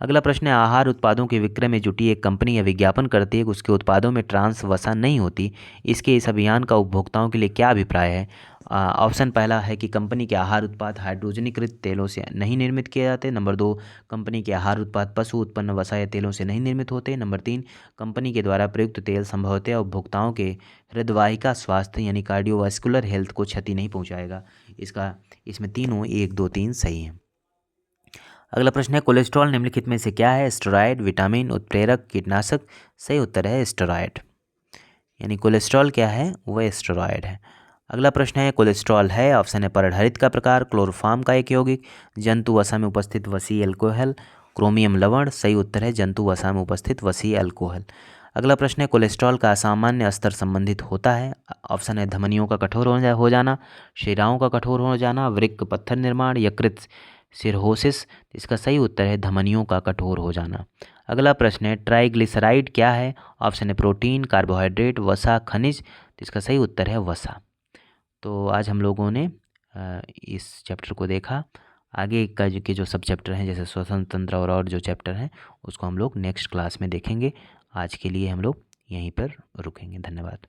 [SPEAKER 1] अगला प्रश्न है आहार उत्पादों के विक्रय में जुटी एक कंपनी यह विज्ञापन करती है कि उसके उत्पादों में ट्रांस वसा नहीं होती। इसके इस अभियान का उपभोक्ताओं के लिए क्या अभिप्राय है? ऑप्शन पहला है कि कंपनी के आहार उत्पाद हाइड्रोजनीकृत तेलों से नहीं निर्मित किए जाते। नंबर 2, कंपनी के आहार उत्पाद पशु उत्पन्न वसा या तेलों से नहीं निर्मित होते। नंबर 3, कंपनी के द्वारा प्रयुक्त तेल संभवतः उपभोक्ताओं के हृदयवाहिका स्वास्थ्य यानी कार्डियोवास्कुलर हेल्थ को क्षति नहीं पहुंचाएगा। इसमें तीनों 1, 2, 3 सही हैं। अगला प्रश्न है कोलेस्ट्रॉल निम्नलिखित में से क्या है? स्टेरॉयड, विटामिन, उत्प्रेरक, कीटनाशक। सही उत्तर है स्टेरॉयड, यानी कोलेस्ट्रॉल क्या है? वह स्टेरॉयड है। अगला प्रश्न है कोलेस्ट्रॉल है, ऑप्शन है परहरित का प्रकार, क्लोरोफॉर्म का एक यौगिक, जंतु वसा में उपस्थित वसीय अल्कोहल, क्रोमियम लवण। सही उत्तर है जंतु वसा में उपस्थित वसीय अल्कोहल। अगला प्रश्न है कोलेस्ट्रॉल का असामान्य स्तर संबंधित होता है। ऑप्शन है धमनियों का कठोर हो जाना, शिराओं का कठोर हो जाना, वृक्क पत्थर निर्माण, यकृत सिरहोसिस। इसका सही उत्तर है धमनियों का कठोर हो जाना। अगला प्रश्न है ट्राइग्लिसराइड क्या है? ऑप्शन है प्रोटीन, कार्बोहाइड्रेट, वसा, खनिज। तो इसका सही उत्तर है वसा। तो आज हम लोगों ने इस चैप्टर को देखा। आगे के जो सब चैप्टर हैं जैसे श्वसन तंत्र और जो चैप्टर हैं उसको हम लोग नेक्स्ट क्लास में देखेंगे। आज के लिए हम लोग यहीं पर रुकेंगे। धन्यवाद।